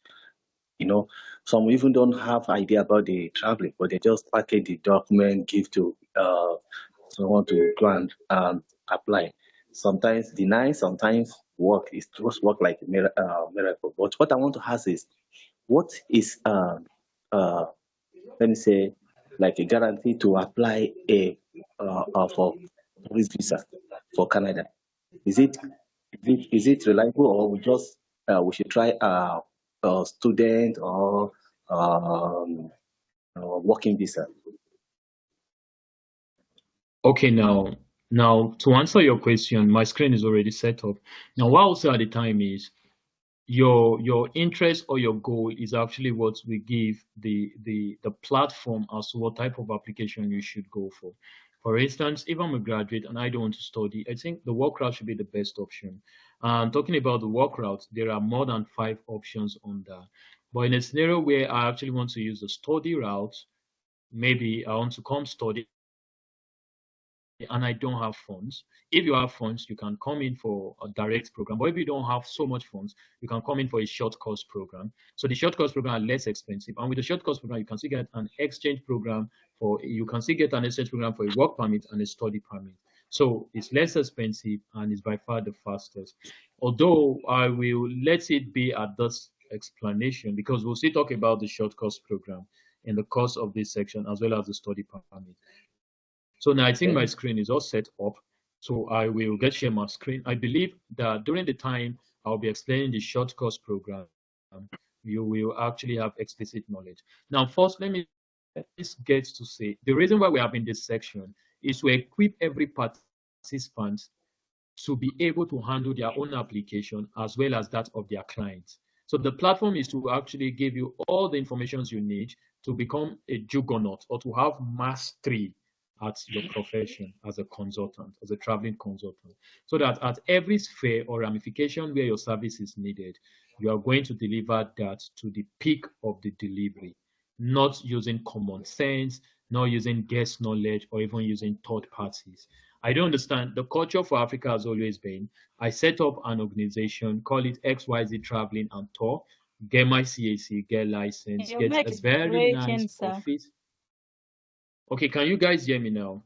You know, some even don't have idea about the traveling, but they just package the document, give to someone to go and apply. Sometimes deny, sometimes work. It's just work like a miracle. But what I want to ask is, what is let me say, like a guarantee to apply for tourist visa for Canada? Is it reliable, or we should try a student or working visa? Okay, now to answer your question, my screen is already set up. Now, what I'll say at the time is your interest or your goal is actually what we give the platform as to what type of application you should go for. For instance, if I'm a graduate and I don't want to study, I think the work route should be the best option. Talking about the work route, there are more than 5 options on that. But in a scenario where I actually want to use the study route, maybe I want to come study and I don't have funds. If you have funds, you can come in for a direct program. But if you don't have so much funds, you can come in for a short course program. So the short course program are less expensive. And with the short course program, you can still get an exchange program for a work permit and a study permit. So it's less expensive and it's by far the fastest. Although I will let it be at this explanation because we'll still talk about the short course program in the course of this section as well as the study permit. So now I think my screen is all set up. So I will share my screen. I believe that during the time I'll be explaining the short course program, you will actually have explicit knowledge. Now, first, let me get to say the reason why we have in this section is to equip every participant to be able to handle their own application as well as that of their clients. So the platform is to actually give you all the information you need to become a juggernaut or to have mastery at your profession as a consultant, as a traveling consultant, so that at every sphere or ramification where your service is needed, you are going to deliver that to the peak of the delivery, not using common sense, not using guess knowledge, or even using third parties. I don't understand. The culture for Africa has always been, I set up an organization, call it XYZ Traveling and Tour, get my CAC, get license, Your get mic a is very breaking, nice sir. office. Okay, can you guys hear me now?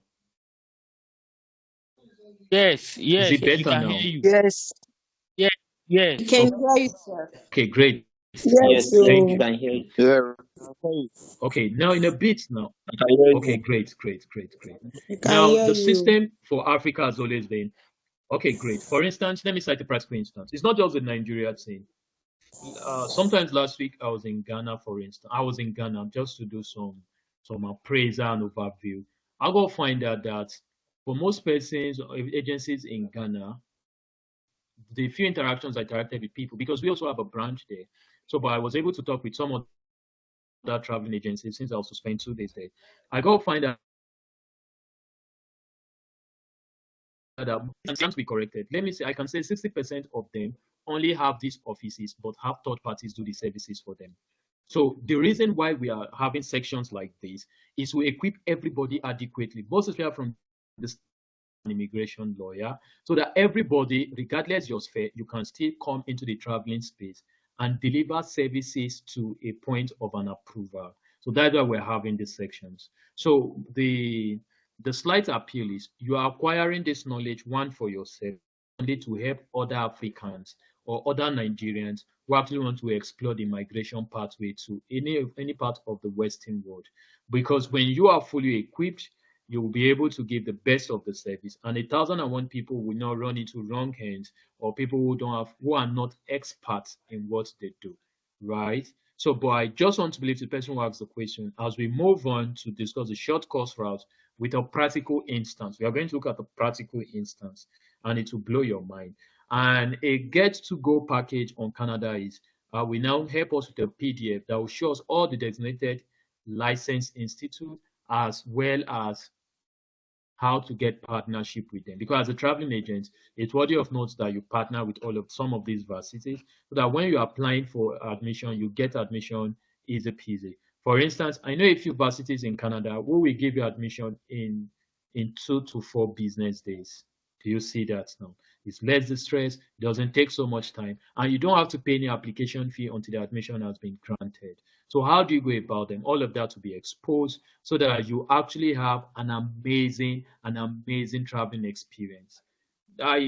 Yes, Is yes, it we better can now? hear you. Yes. Yes, yes. We can hear you, sir. Okay, great. Yes, Thank we you. can hear you. Okay. Okay, now in a bit now. We can hear Okay, you. great. We can Now, hear the you. system for Africa has always been, okay, great. For instance, let me cite a practical instance. It's not just the Nigeria thing. Sometimes last week I was in Ghana, for instance. I was in Ghana just to do some appraisal and overview. I go find out that for most persons or agencies in Ghana, the few interactions I interacted with people, because we also have a branch there. So, but I was able to talk with some of that traveling agencies since I also spent 2 days there. I go find out that can't be corrected. Let me say, I can say 60% of them only have these offices, but have third parties do the services for them. So the reason why we are having sections like this is to equip everybody adequately, both especially from the immigration lawyer, so that everybody, regardless your sphere, you can still come into the traveling space and deliver services to a point of an approval. So that's why we're having these sections. So the slight appeal is you are acquiring this knowledge, one, for yourself, only to help other Africans or other Nigerians who actually want to explore the migration pathway to any part of the Western world. Because when you are fully equipped, you will be able to give the best of the service. And 1,001 people will not run into wrong hands or people who are not experts in what they do, right? So, but I just want to believe the person who asked the question as we move on to discuss the short course route with a practical instance. We are going to look at the practical instance and it will blow your mind. And a get to go package on Canada is will now help us with a PDF that will show us all the designated license institute as well as how to get partnership with them. Because as a traveling agent, it's worthy of note that you partner with some of these varsities so that when you're applying for admission, you get admission easy peasy. For instance, I know a few varsities in Canada who will give you admission in 2 to 4 business days. Do you see that now? It's less distress, doesn't take so much time, and you don't have to pay any application fee until the admission has been granted. So how do you go about them? All of that to be exposed so that you actually have an amazing traveling experience.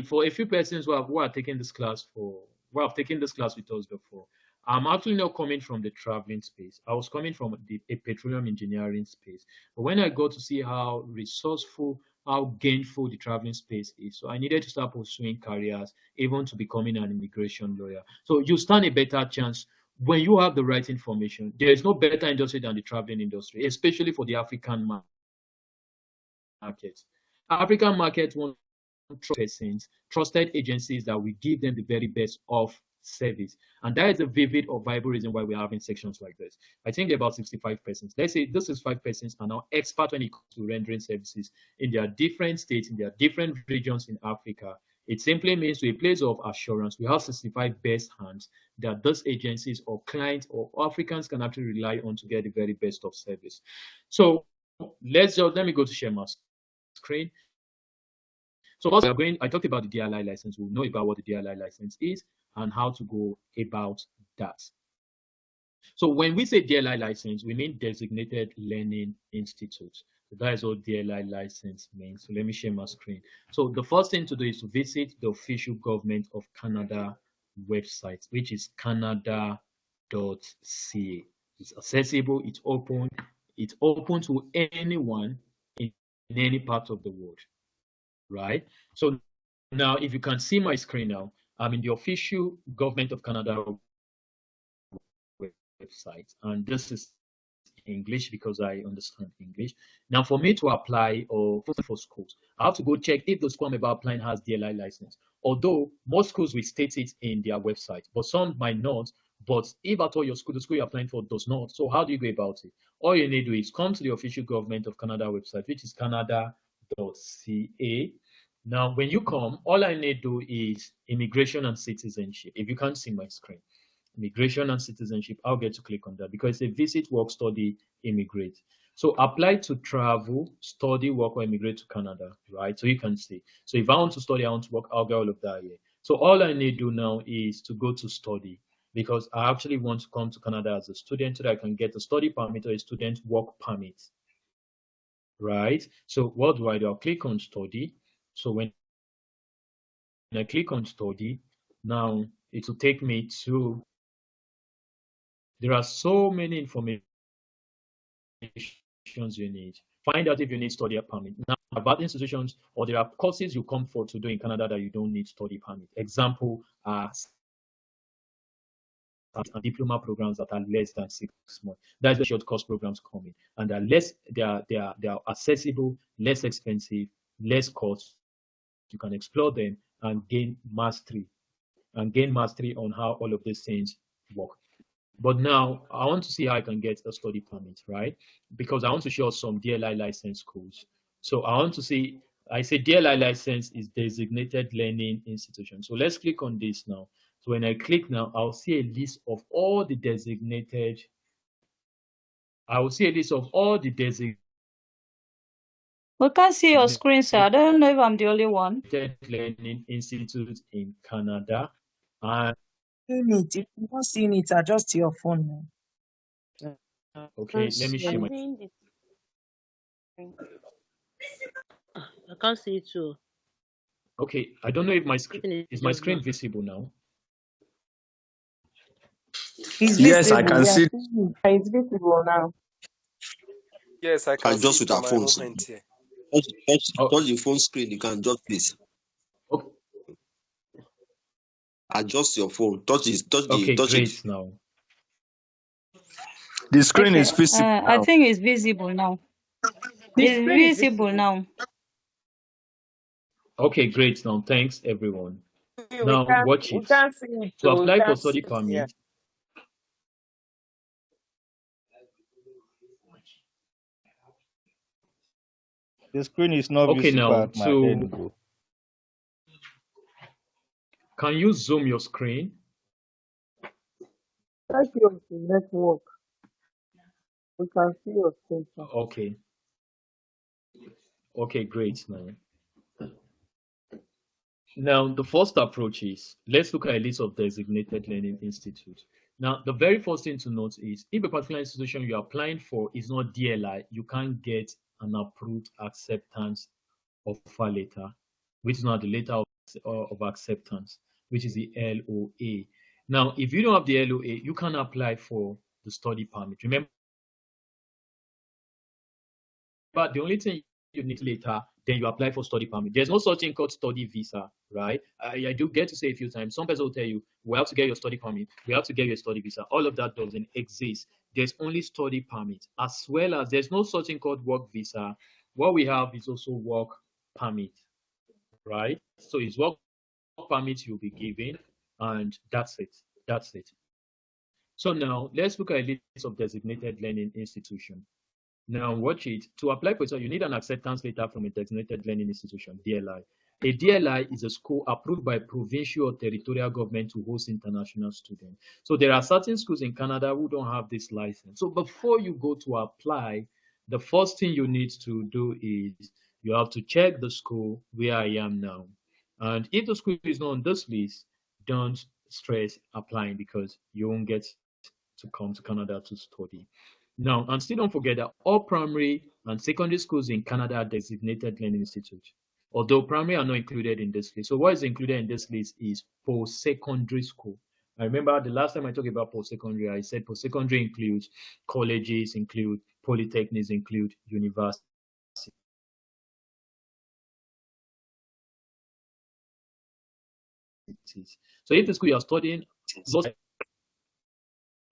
For a few persons who are taking this class who have taken this class with us before, I'm actually not coming from the traveling space. I was coming from a petroleum engineering space. But when I got to see how resourceful, how gainful the traveling space is, so I needed to start pursuing careers, even to becoming an immigration lawyer. So you stand a better chance when you have the right information. There is no better industry than the traveling industry, especially for the African market. African market wants persons, trusted agencies that will give them the very best of service. And that is a vivid or viable reason why we're having sections like this. I think about 65 persons. Let's say this is 5 persons are now expert when it comes to rendering services in their different states, in their different regions in Africa. It simply means to a place of assurance, we have 65 best hands that those agencies or clients or Africans can actually rely on to get the very best of service. So let me go to share my screen. So also I talked about the DLI license. We'll know about what the DLI license is and how to go about that. So when we say DLI license, we mean Designated Learning Institute. So that is what DLI license means. So let me share my screen. So the first thing to do is to visit the official Government of Canada website, which is canada.ca. It's accessible, it's open to anyone in any part of the world, right? So now if you can see my screen now, I'm in the official Government of Canada website, and this is English because I understand English. Now, for me to apply or for schools, I have to go check if the school I'm about applying has DLI license. Although most schools will state it in their website, but some might not. But if at all the school you're applying for does not, so how do you go about it? All you need to do is come to the official Government of Canada website, which is canada.ca. Now, when you come, all I need to do is immigration and citizenship. If you can't see my screen, immigration and citizenship, I'll get to click on that because it's a visit, work, study, immigrate. So apply to travel, study, work, or immigrate to Canada, right? So you can see. So if I want to study, I want to work, I'll get all of that here. So all I need to do now is to go to study because I actually want to come to Canada as a student so that I can get a study permit or a student work permit, right? So what do? I'll click on study. So when I click on study, now it will take me to, there are so many information you need. Find out if you need study permit. Now, about institutions, or there are courses you come for to do in Canada that you don't need study permit. Example, and diploma programs that are less than 6 months. That's the short course programs coming, and they're less. They are accessible, less expensive, less cost. You can explore them and gain mastery, on how all of these things work. But now I want to see how I can get a study permit, right? Because I want to show some DLI license schools. So I want to see, I say DLI license is designated learning institution. So let's click on this now. So when I click now, I'll see a list of all the designated, We can't see your screen, sir. I don't know if I'm the only one. learning institutes in Canada. And If you're not seeing it, adjust your phone now. okay, let me share my. I can't see it too. Okay, I don't know if my screen is visible now. It's Yes, I visible. can see. It's visible now. Yes, I can Adjust see with it our on my phones. moment here. Touch the phone screen. You can adjust this. Okay. Adjust your phone. Touch it. Great now. The screen is visible now. I think it's visible now. It's visible now. Okay, great now. Thanks, everyone. Now, watch it. We can't see it. To apply for study permit, The screen is not visible now, at my end. Can you zoom your screen? Check your network. We can see your screen. Okay. Okay, great now. Now, the first approach is, let's look at a list of designated learning institutes. Now, the very first thing to note is, if a particular institution you're applying for is not DLI, you can't get an approved acceptance offer letter, which is not the letter of acceptance, which is the LOA. Now, if you don't have the LOA, you can apply for the study permit. Remember, but the only thing you need later, then you apply for study permit. There's no such thing called study visa, right? I do get to say a few times. Some people will tell you, we have to get your study permit. We have to get your study visa. All of that doesn't exist. There's only study permit, as well as there's no such thing called work visa. What we have is also work permit, right? So it's work permit you'll be given, and that's it. That's it. So now let's look at a list of designated learning institution. Now watch it. To apply for it, you need an acceptance letter from a designated learning institution, DLI. A DLI is a school approved by provincial or territorial government to host international students. So there are certain schools in Canada who don't have this license. So before you go to apply, the first thing you need to do is you have to check the school where I am now. And if the school is not on this list, don't stress applying because you won't get to come to Canada to study. Now, and still don't forget that all primary and secondary schools in Canada are designated learning institutes, although primary are not included in this list. So what is included in this list is post-secondary school. I remember the last time I talked about post-secondary, I said post-secondary includes colleges, include polytechnics, include universities. So if the school you are studying, those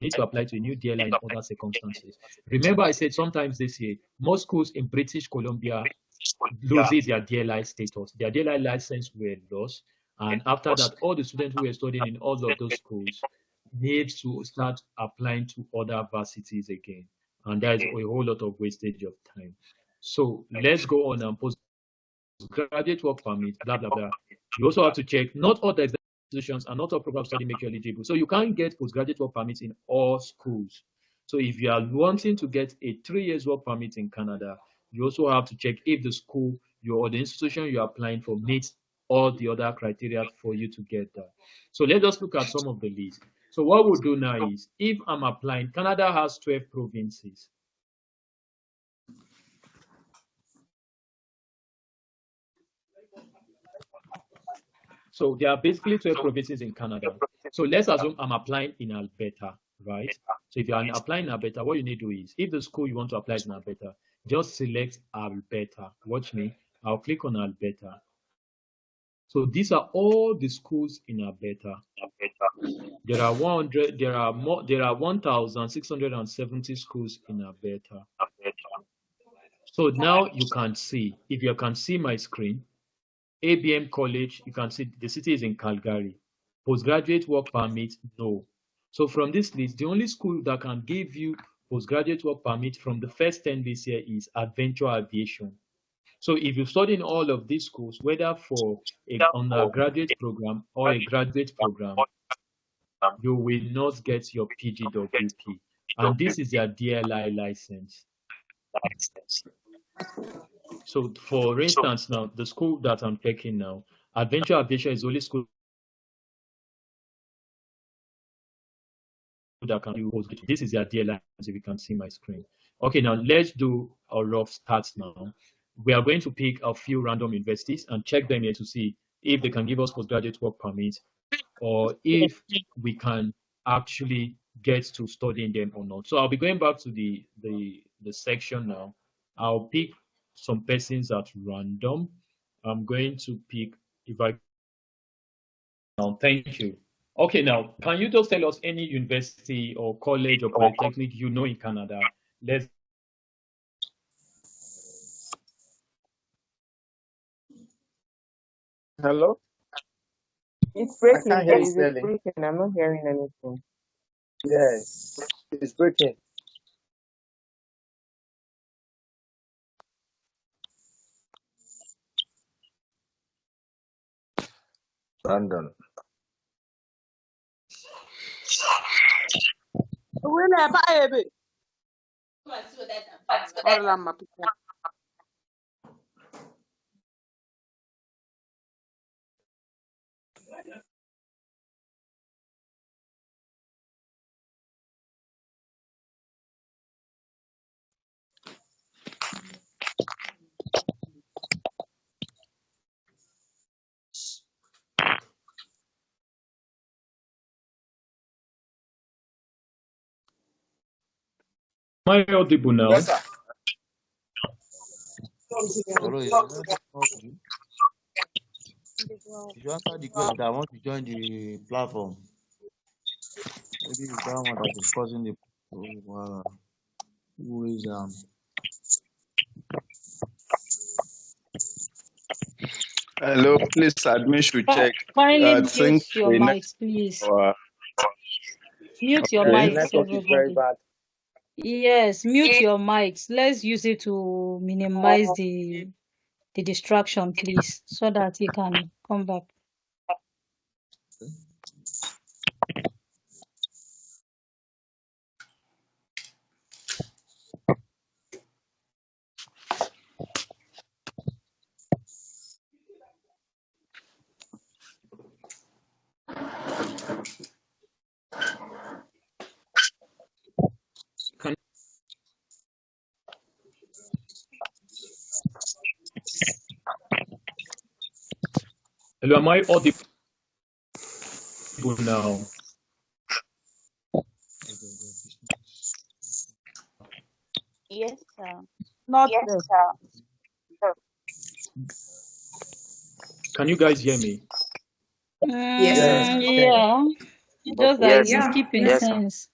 need to apply to a new DLI in other circumstances. Remember, I said sometimes this year, most schools in British Columbia loses their DLI status. Their DLI license were lost. And after that, all the students who were studying in all of those schools need to start applying to other varsities again. And that is a whole lot of wastage of time. So let's go on and postgraduate work permit, blah, blah, blah. You also have to check, not all the institutions and not all program study make you eligible. So you can't get postgraduate work permits in all schools. So if you are wanting to get a 3 years work permit in Canada, you also have to check if the school or the institution you're applying for meets all the other criteria for you to get that. So let's just look at some of the lists. So what we'll do now is, if I'm applying, Canada has 12 provinces. So there are basically 12 provinces in Canada. So let's assume I'm applying in Alberta, right? So if you're applying in Alberta, what you need to do is, if the school you want to apply is in Alberta, just select Alberta. Watch me. I'll click on Alberta. So these are all the schools in Alberta. There are 1,670 schools in Alberta. So now you can see, if you can see my screen, ABM College, you can see the city is in Calgary. Postgraduate work permit, no. So from this list, the only school that can give you postgraduate work permit from the first 10 this year is Adventure Aviation. So if you study in all of these schools, whether for an undergraduate program or a graduate program, you will not get your PGWP. And this is their DLI license. So for instance, now, the school that I'm taking now, Adventure Aviation is the only school that can do post. This is their DLI, as you can see my screen. Okay, now let's do a rough start now. We are going to pick a few random universities and check them here to see if they can give us postgraduate work permits or if we can actually get to studying them or not. So I'll be going back to the section now. I'll pick some persons at random. I'm going to pick, if I now, thank you. Okay, now, can you just tell us any university or college or polytechnic you know in Canada? Let's. Hello? It's I breaking, can't hear you please. It's clearly. breaking. I'm not hearing anything. Yes, it's breaking. Brandon. Am I audible now? Yes, sir. Hello, you want to talk to you? You answer the question that I want to join the platform. Maybe it's that one that is causing the who is Hello, please admin should check. Kindly I mute think your the mics, please. Mute your The Okay. mics, network is very everybody. bad. Yes, mute your mics. Let's use it to minimize the distraction, please, so that you can come back. Hello, am I audible now? Yes, sir. Not Can you guys hear me? yes. Yeah, just that it's Yes. skipping Yes. sense.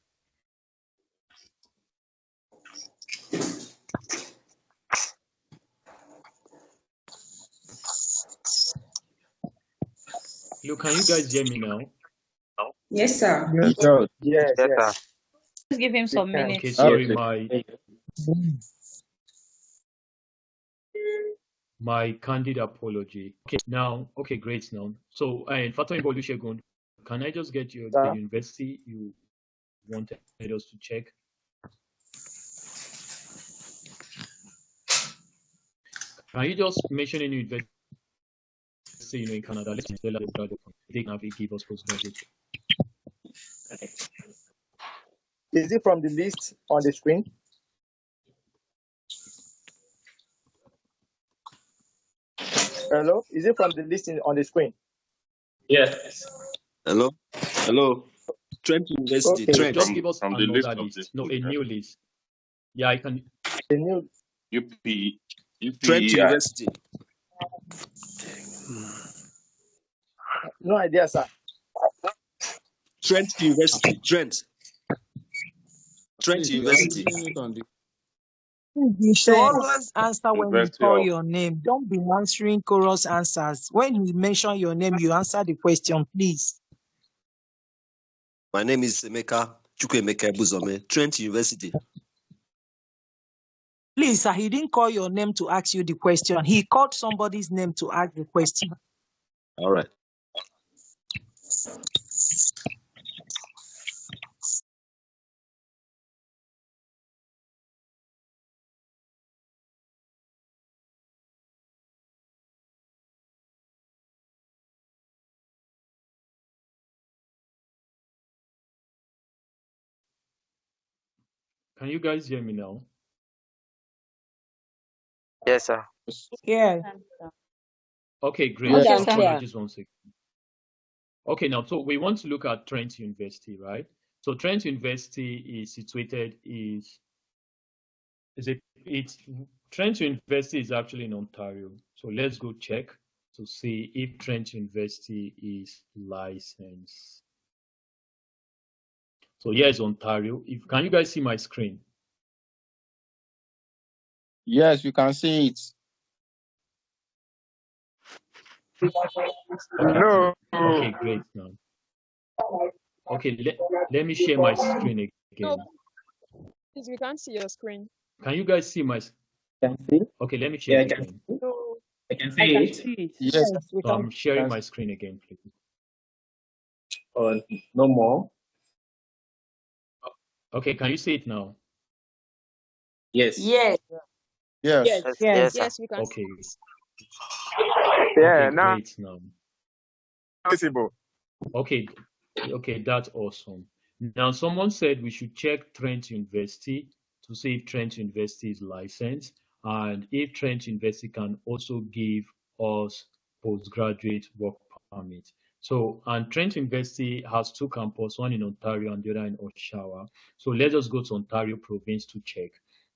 Hello, can you guys hear me now? Yes, sir. Yes. Yes. Yes, sir. Yes. Just give him We some can. Okay, minutes. sorry, Okay. my candid apology. Okay, now, okay, great now. So, Fatou Olusegun, can I just get the Sir. university you wanted us to check? Can you just mention any university in Canada? Let's tell us graduate. They can give us postgraduate. Is it from the list on the screen? Hello? Is it from the list on the screen? Yes. Hello? Hello? Trent University. Okay. No, Trent. just give us From the list another of list. the No, a postgraduate. new list. Yeah, I can. The new Trent UPEI. University. no idea, sir. Trent University. Trent. Trent Please, you are University. seeing it on the You should Trent. always answer when we University call of your name. Don't be answering chorus answers. When we mention your name, you answer the question, please. My name is Emeka Chukwemeka Buzome. Trent University. Please, sir, he didn't call your name to ask you the question. He called somebody's name to ask the question. All right. Can you guys hear me now? Yes, sir. Yeah. Okay, great. Loud yes. and sir. clear. Apologies one second. Okay, now, so we want to look at Trent University, right? So Trent University is situated Trent University is actually in Ontario. So let's go check to see if Trent University is licensed. So here's Ontario. Can you guys see my screen? Yes, you can see it. No. Okay, great now. Okay, let me share my screen No, again. please, we can't see your screen. Can you guys see my? Can see? Okay, let me share Yeah, again. No. I can I see can it. see it. Yes. We So I'm can. sharing my screen again, please. No more. Okay, can you see it now? Yes. Yes. Yes. Yes. Yes, Yes. yes, sir. Yes, we can see. Okay. Yeah, Okay, now great now. visible. Okay, that's awesome. Now, someone said we should check Trent University to see if Trent University is licensed and if Trent University can also give us postgraduate work permit. So, and Trent University has two campuses, one in Ontario and the other in Oshawa. So let's just go to Ontario province to check.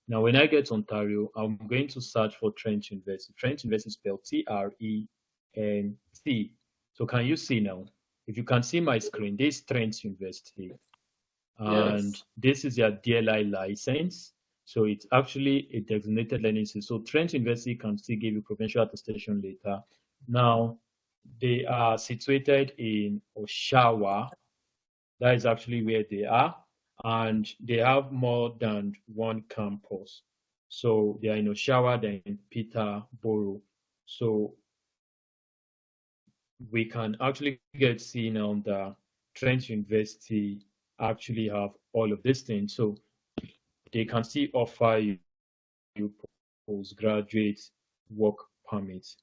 Now, when I get to Ontario, I'm going to search for Trent University. Trent University is spelled Trent. So can you see now? If you can see my screen, this is Trent University. And this is their DLI license. So it's actually a designated learning institute. So Trent University can still give you provincial attestation later. Now, they are situated in Oshawa. That is actually where they are. And they have more than one campus. So they are in Oshawa, they're in Peterborough. So we can actually get see now that Trent University actually have all of these things. So they can still offer you postgraduate work permits.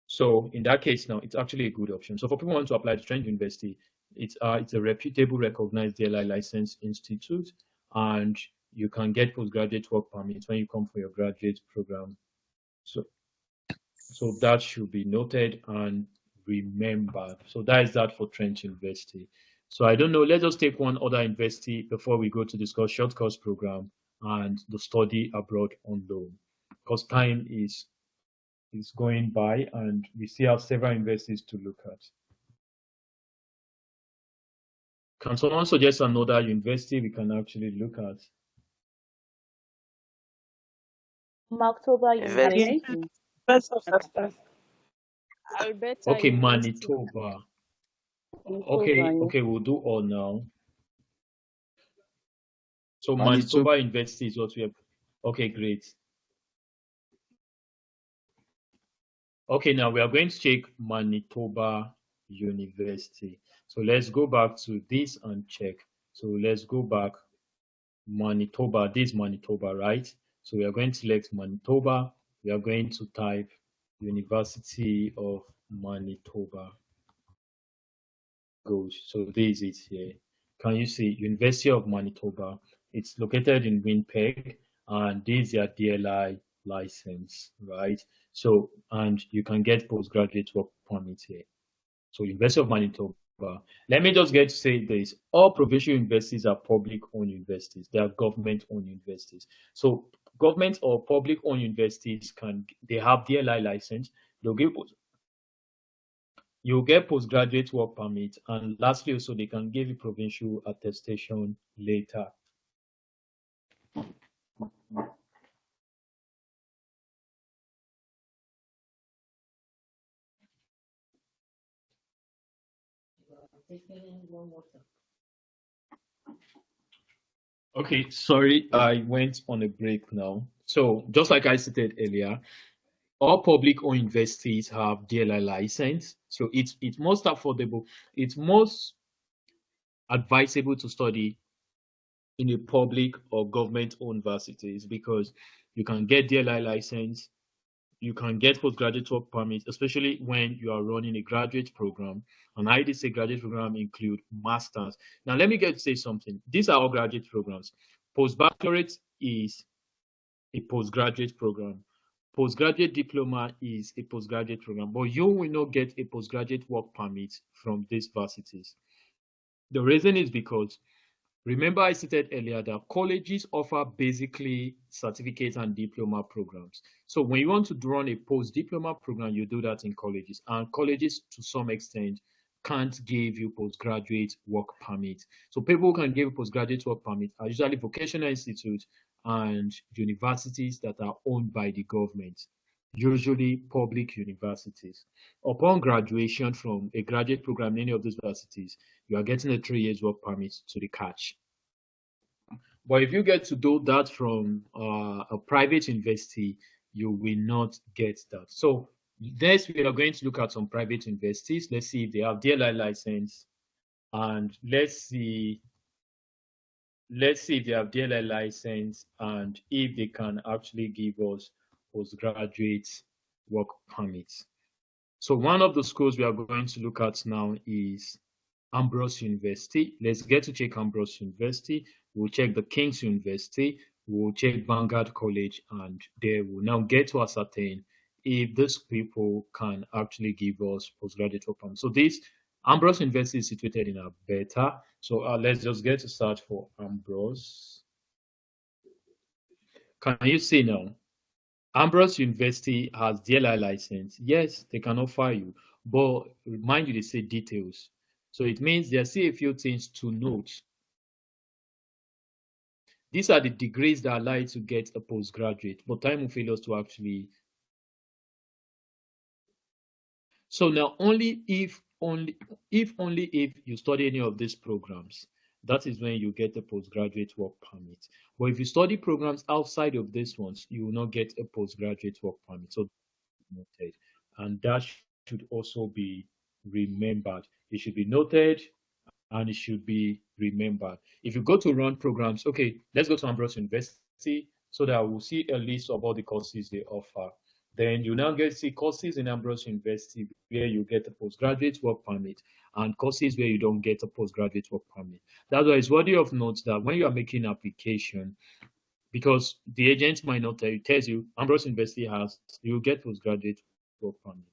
So in that case now, it's actually a good option. So for people who want to apply to Trent University, it's a reputable, recognized DLI licensed institute, and you can get postgraduate work permits when you come for your graduate program. So that should be noted. And remembered. So that is that for Trent University. So I don't know. Let's just take one other university before we go to discuss short course program and the study abroad on loan, because time is going by and we still have several universities to look at. Can someone suggest another university we can actually look at? Manitoba University. Alberta Okay, University. Manitoba. Manitoba, Okay, yeah. okay, we'll do all now. So Manitoba. Manitoba University is what we have. Okay, great. Okay, now we are going to check Manitoba University. So let's go back to this and check. So let's go back. Manitoba, this Manitoba, right? So we are going to select Manitoba. We are going to type University of Manitoba. Goes. So this is it here. Can you see University of Manitoba? It's located in Winnipeg, and this is their DLI license, right? So, and you can get postgraduate work permit here. So, University of Manitoba. Let me just get to say this: all provincial universities are public-owned universities. They are government-owned universities. So, government or public-owned universities they have DLI license. They'll give you'll get postgraduate work permit, and lastly also they can give you provincial attestation later. Okay, sorry, I went on a break now. So just like I stated earlier, all public-owned universities have DLI license, so it's most affordable. It's most advisable to study in a public or government-owned universities because you can get DLI license, you can get postgraduate work permit, especially when you are running a graduate program. And I did say graduate program include masters. Now let me get to say something. These are all graduate programs. Postbaccalaureate is a postgraduate program. Postgraduate diploma is a postgraduate program, but you will not get a postgraduate work permit from these varsities. The reason is because remember I stated earlier that colleges offer basically certificate and diploma programs. So when you want to run a post-diploma program, you do that in colleges. And colleges, to some extent, can't give you postgraduate work permit. So people who can give postgraduate work permit are usually vocational institutes and universities that are owned by the government, usually public universities. Upon graduation from a graduate program in any of those universities, you are getting a 3 years work permit to the catch. But if you get to do that from a private university, you will not get that. So next, we are going to look at some private universities. Let's see if they have DLI license, and let's see if they have DLI license and if they can actually give us postgraduate work permits. So one of the schools we are going to look at now is Ambrose University. Let's get to check Ambrose University. We'll check the King's University. We'll check Vanguard College, and they will now get to ascertain if these people can actually give us postgraduate program. So this Ambrose University is situated in Alberta. So let's just get to search for Ambrose. Can you see now? Ambrose University has DLI license. Yes, they can offer you, but remind you they say details. So it means there are still a few things to note. These are the degrees that allow you to get a postgraduate, but time will fail us to actually. So now only if you study any of these programs, that is when you get a postgraduate work permit. But if you study programs outside of these ones, you will not get a postgraduate work permit. So noted, and that should also be remembered. It should be noted and it should be remembered. If you go to run programs, okay, let's go to Ambrose University so that we'll see a list of all the courses they offer. Then you now get to see courses in Ambrose University where you get a postgraduate work permit and courses where you don't get a postgraduate work permit. That's why it's worthy of note that when you are making application, because the agent might not tell you, tells you Ambrose University has, you get postgraduate work permit.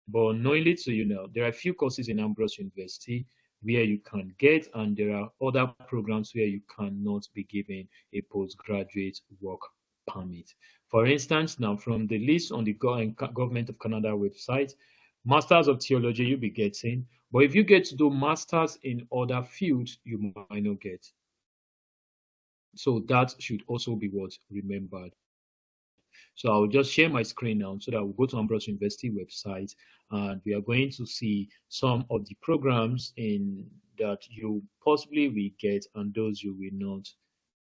But knowingly to you now, there are a few courses in Ambrose University where you can get, and there are other programs where you cannot be given a postgraduate work permit. For instance, now from the list on the Government of Canada website, Masters of Theology you'll be getting, but if you get to do masters in other fields, you might not get. So that should also be what remembered. So I'll just share my screen now so that we'll go to Ambrose University website and we are going to see some of the programs in that you possibly will get and those you will not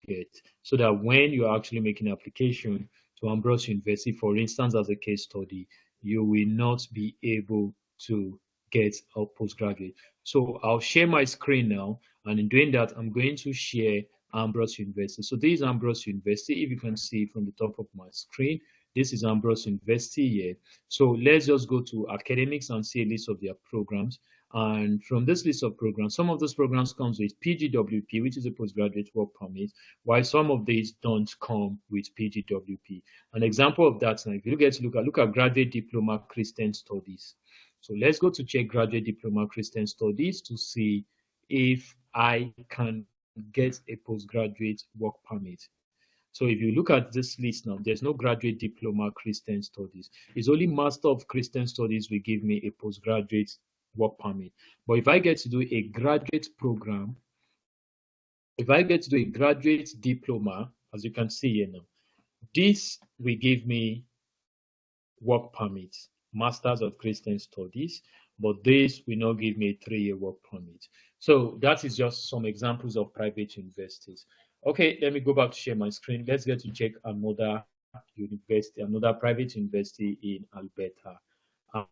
get. So that when you're actually making application to Ambrose University, for instance, as a case study, you will not be able to get a postgraduate. So I'll share my screen now, and in doing that, I'm going to share Ambrose University. So this is Ambrose University. If you can see from the top of my screen, this is Ambrose University here. So let's just go to academics and see a list of their programs. And from this list of programs, some of those programs comes with PGWP, which is a postgraduate work permit, while some of these don't come with PGWP. An example of that, now, if you look at graduate diploma Christian studies. So let's go to check graduate diploma Christian studies to see if I can get a postgraduate work permit. So if you look at this list now, there's no graduate diploma Christian studies. It's only Master of Christian Studies will give me a postgraduate work permit. But if I get to do a graduate program, if I get to do a graduate diploma, as you can see here now, this will give me work permit, Masters of Christian Studies, but this will not give me a 3-year work permit. So that is just some examples of private universities. Okay, let me go back to share my screen. Let's get to check another university, another private university in Alberta.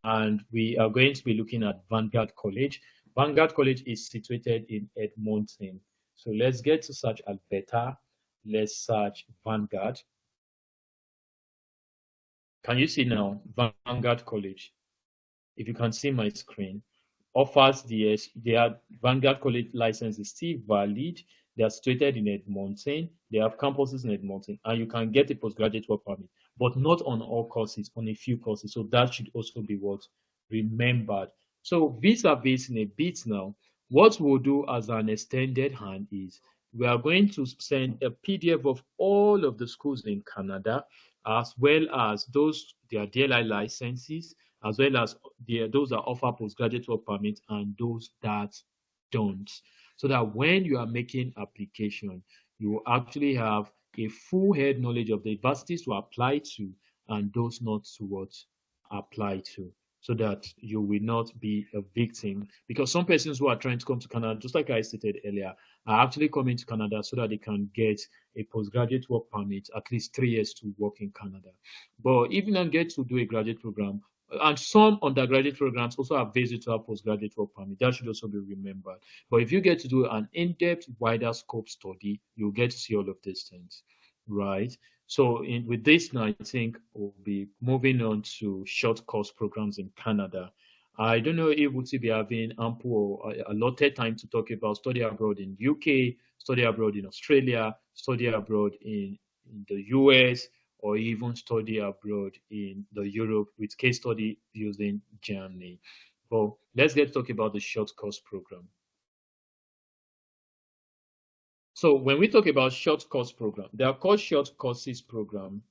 And we are going to be looking at Vanguard College. Vanguard College is situated in Edmonton. So let's get to search Alberta. Let's search Vanguard. Can you see now Vanguard College? If you can see my screen, offers their Vanguard College license is still valid. They are situated in Edmonton. They have campuses in Edmonton, and you can get a postgraduate work permit, but not on all courses, on a few courses. So that should also be what remembered. So vis-a-vis in a bit now, what we'll do as an extended hand is we are going to send a PDF of all of the schools in Canada, as well as their DLI licenses, as well as those that offer postgraduate work permit and those that don't. So that when you are making application, you will actually have a full head knowledge of the universities to apply to and those not to what apply to, so that you will not be a victim. Because some persons who are trying to come to Canada, just like I stated earlier, are actually coming to Canada so that they can get a postgraduate work permit, at least 3 years to work in Canada. But if you don't get to do a graduate program, and some undergraduate programs also have ways to have postgraduate work permit. That should also be remembered. But if you get to do an in-depth, wider scope study, you'll get to see all of these things, right? So with this now, I think we'll be moving on to short course programs in Canada. I don't know if we'll be having ample or allotted time to talk about study abroad in UK, study abroad in Australia, study abroad in the US, or even study abroad in the Europe with case study using Germany. Well, let's get to talk about the short course program. So when we talk about short course program, they are called short courses program,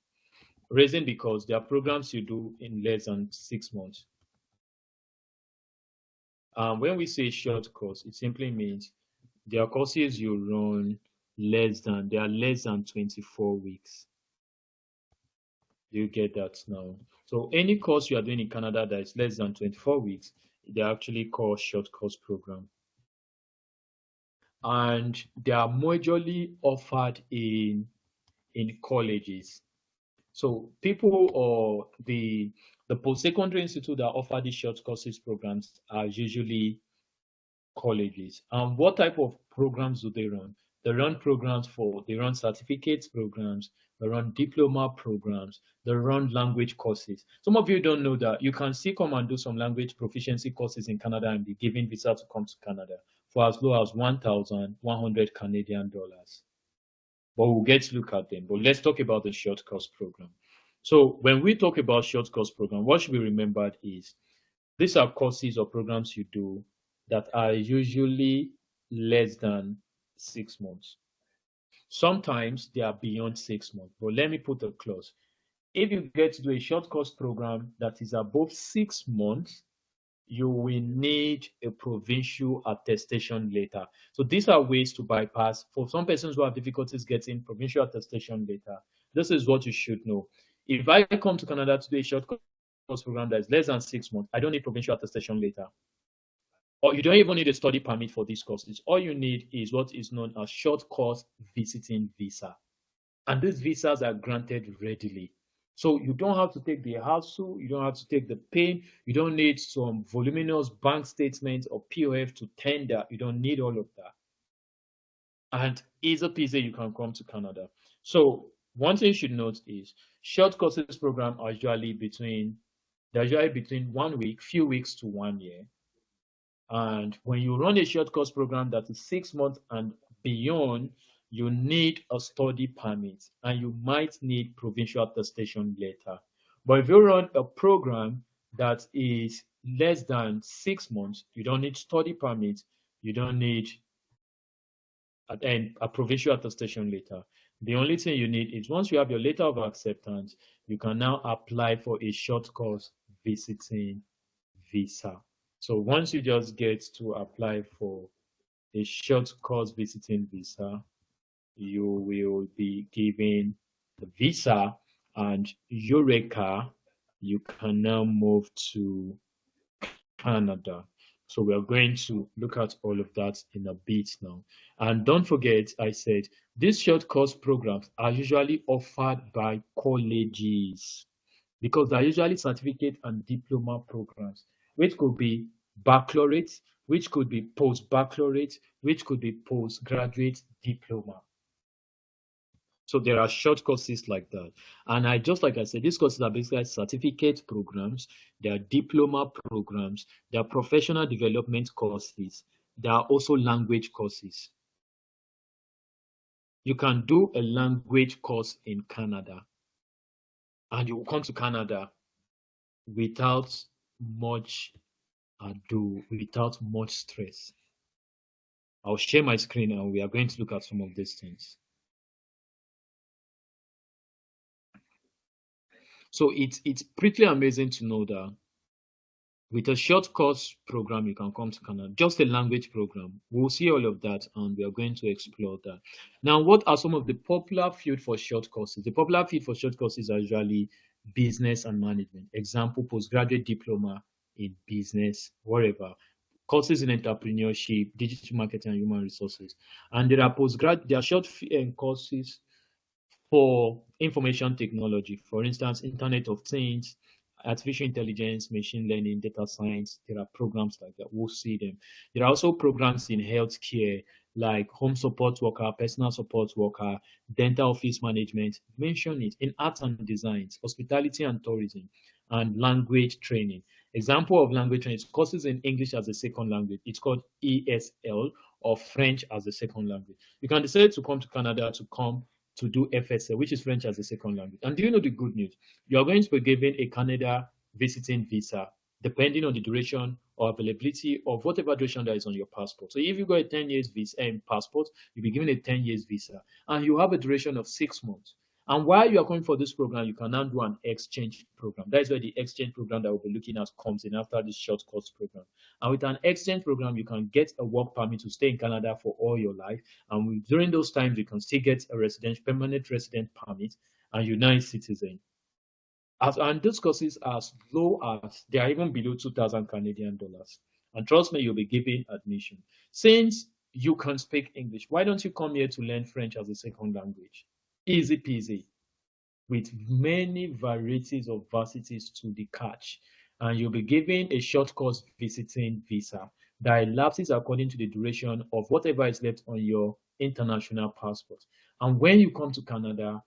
reason because they are programs you do in less than 6 months. When we say short course, it simply means they are courses you run less than 24 weeks. You get that now. So any course you are doing in Canada that is less than 24 weeks, they actually call short course program. And they are majorly offered in colleges. So people or the post-secondary institute that offer these short courses programs are usually colleges. And what type of programs do they run? They run certificates programs, they run diploma programs, they run language courses. Some of you don't know that you can still come and do some language proficiency courses in Canada and be given visa to come to Canada for as low as 1,100 Canadian dollars. But we'll get to look at them. But let's talk about the short course program. So when we talk about short course program, what should be remembered is These are courses or programs you do that are usually less than 6 months. Sometimes they are beyond 6 months, but let me put a clause. If you get to do a short course program that is above 6 months, you will need a provincial attestation letter. So these are ways to bypass. For some persons who have difficulties getting provincial attestation letter, this is what you should know. If I come to Canada to do a short course program that is less than 6 months, I don't need provincial attestation letter. Or you don't even need a study permit for these courses. All you need is what is known as short course visiting visa. And these visas are granted readily. So you don't have to take the hassle, you don't have to take the pain, you don't need some voluminous bank statements or POF to tender. You don't need all of that. And easy peasy, you can come to Canada. So one thing you should note is short courses program are usually between 1 week, few weeks to 1 year. And when you run a short course program that is 6 months and beyond, you need a study permit and you might need provincial attestation letter. But if you run a program that is less than 6 months, you don't need study permit, you don't need a provincial attestation letter. The only thing you need is once you have your letter of acceptance, you can now apply for a short course visiting visa. So once you just get to apply for a short course visiting visa, you will be given the visa, and Eureka, you can now move to Canada. So we are going to look at all of that in a bit now. And don't forget, I said these short course programs are usually offered by colleges because they're usually certificate and diploma programs, which could be baccalaureate, which could be post-baccalaureate, which could be postgraduate diploma. So there are short courses like that. And like I said, these courses are basically certificate programs, they are diploma programs, they are professional development courses, they are also language courses. You can do a language course in Canada, and you will come to Canada without much ado, without much stress. I'll share my screen and we are going to look at some of these things. So it's pretty amazing to know that with a short course program, you can come to Canada, just a language program. We'll see all of that and we are going to explore that. Now, what are some of the popular fields for short courses? The popular field for short courses are usually business and management. Example, postgraduate diploma in business, whatever. Courses in entrepreneurship, digital marketing, and human resources. And there are short courses for information technology, for instance, Internet of Things, artificial intelligence, machine learning, data science. There are programs like that. We'll see them. There are also programs in healthcare like home support worker, personal support worker, dental office management. Mention it in arts and designs, hospitality and tourism, and language training. Example of language training is courses in English as a second language. It's called ESL, or French as a second language. You can decide to come to Canada to do FSL, which is French as a second language. And do you know the good news? You are going to be given a Canada visiting visa, depending on the duration or availability of whatever duration that is on your passport. So if you got a 10 years visa passport, you'll be given a 10 years visa, and you have a duration of 6 months. And while you are coming for this program, you can now do an exchange program. That is where the exchange program that we'll be looking at comes in after this short course program. And with an exchange program, you can get a work permit to stay in Canada for all your life. And during those times, you can still get a permanent resident permit and United citizen. And those courses are as low as, they are even below 2,000 Canadian dollars. And trust me, you'll be given admission. Since you can speak English, why don't you come here to learn French as a second language? Easy peasy, with many varieties of varsities to the catch. And you'll be given a short course visiting visa that elapses according to the duration of whatever is left on your international passport. And when you come to Canada,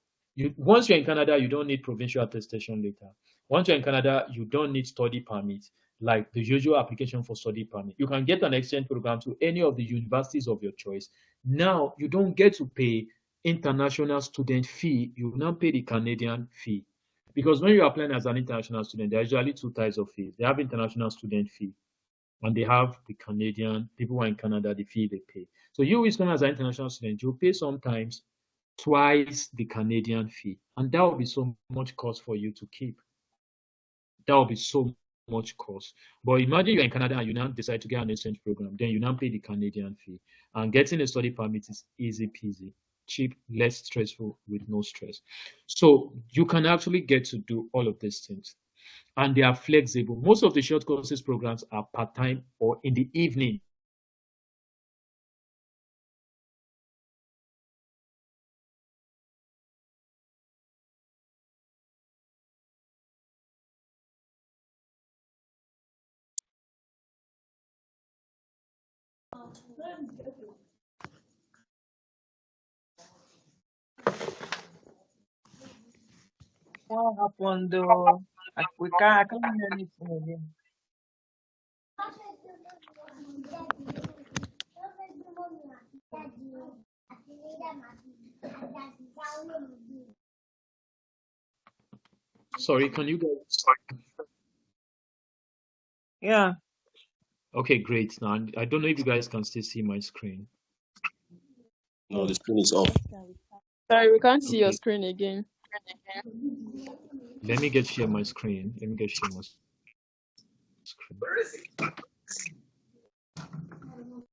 once you're in Canada, you don't need provincial attestation letter. Once you're in Canada, you don't need study permit, like the usual application for study permit. You can get an exchange program to any of the universities of your choice. Now, you don't get to pay international student fee, you will now pay the Canadian fee. Because when you are applying as an international student, there are usually two types of fees. They have international student fee, and they have the Canadian people who are in Canada, the fee they pay. So you is coming as an international student, you pay sometimes twice the Canadian fee, and that will be so much cost for you to keep. That will be so much cost. But imagine you're in Canada and you now decide to get an exchange program, then you now pay the Canadian fee. And getting a study permit is easy peasy, cheap, less stressful, with no stress. So you can actually get to do all of these things. And they are flexible. Most of the short courses programs are part-time or in the evening. What happened though? I can't hear anything again. Sorry, can you guys? Yeah. Okay, great. Now, I don't know if you guys can still see my screen. No, the screen is off. Sorry, we can't see your Okay. screen again. Let me get share my screen. Let me get share my screen.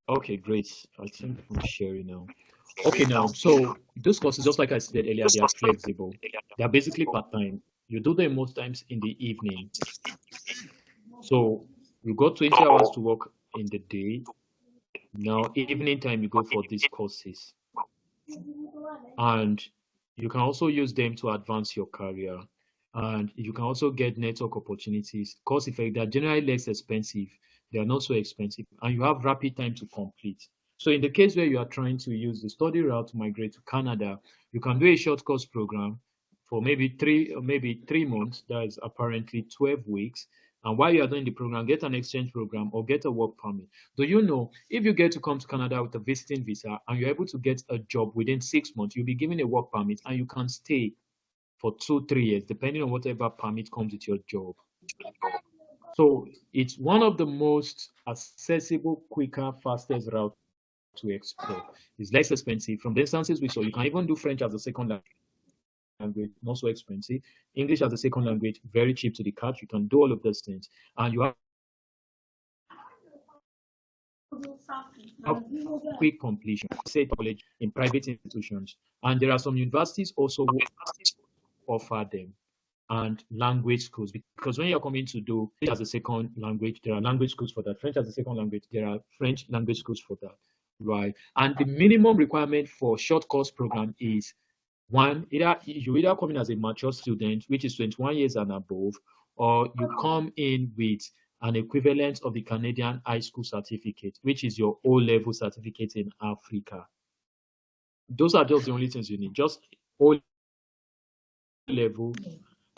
Okay, great. I think I'm sharing now. Okay, now, so those courses, just like I said earlier, they are flexible. They are basically part-time. You do them most times in the evening. So you got 20 hours to work in the day. Now, evening time, you go for these courses. And you can also use them to advance your career. And you can also get network opportunities. Course effect, they're generally less expensive. They are not so expensive. And you have rapid time to complete. So in the case where you are trying to use the study route to migrate to Canada, you can do a short course program for maybe 3 months. That is apparently 12 weeks. And while you are doing the program, get an exchange program or get a work permit. Do you know if you get to come to Canada with a visiting visa and you're able to get a job within 6 months, you'll be given a work permit and you can stay for 2-3 years, depending on whatever permit comes with your job. So it's one of the most accessible, quicker, fastest route to explore. It's less expensive. From the instances we saw, you can even do French as a second language, not so expensive. English as a second language, very cheap to the catch. You can do all of those things. And you have quick completion, say college in private institutions. And there are some universities also who offer them, and language schools, because when you're coming to do it as a second language, there are language schools for that. French as a second language, there are French language schools for that, right? And the minimum requirement for short course program is one, you either come in as a mature student, which is 21 years and above, or you come in with an equivalent of the Canadian high school certificate, which is your O-level certificate in Africa. Those are just the only things you need, just O-level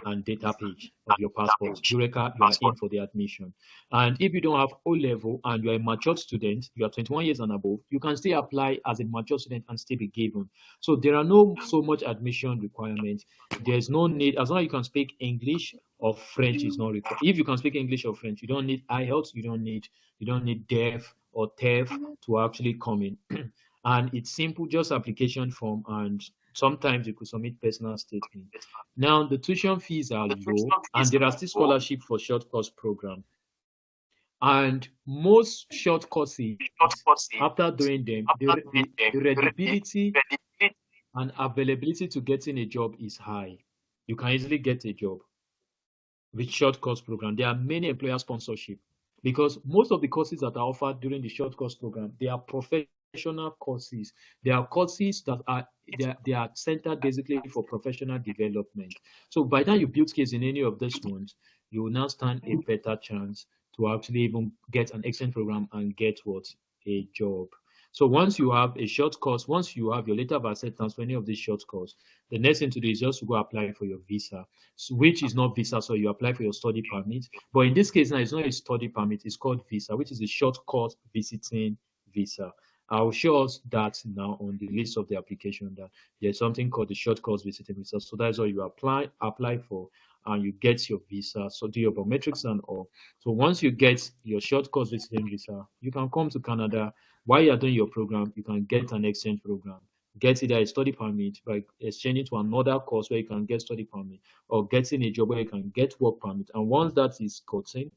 and data page of your passport. Eureka, you are in for the admission. And if you don't have O-level and you're a matured student, you are 21 years and above, you can still apply as a mature student and still be given. So there are no so much admission requirements. There's no need, as long as you can speak English or French is not required. If you can speak English or French, you don't need IELTS, you don't need DEF or TEF to actually come in. And it's simple, just application form, and sometimes you could submit personal statement. Now, the tuition fees are low, and there are still scholarships for short course program. And most short courses, after doing them, the readability and availability to getting a job is high. You can easily get a job with short course program. There are many employer sponsorship, because most of the courses that are offered during the short course program, they are professional courses. They are courses that are they are centered basically for professional development. So by the time you build skills in any of these ones, you will now stand a better chance to actually even get an exchange program and get a job. So once you have a short course, once you have your letter of acceptance for any of these short course, the next thing to do is just to go apply for your visa, which is not visa, so you apply for your study permit. But in this case now, it's not a study permit, it's called visa, which is a short course visiting visa. I'll show us that now on the list of the application, that there's something called the short course visiting visa. So that's what you apply for. and you get your visa, so do your biometrics and all. So once you get your short course visiting visa, you can come to Canada. While you're doing your program, you can get an exchange program. Get either a study permit by exchanging to another course where you can get study permit, or getting a job where you can get work permit. And once that is gotten,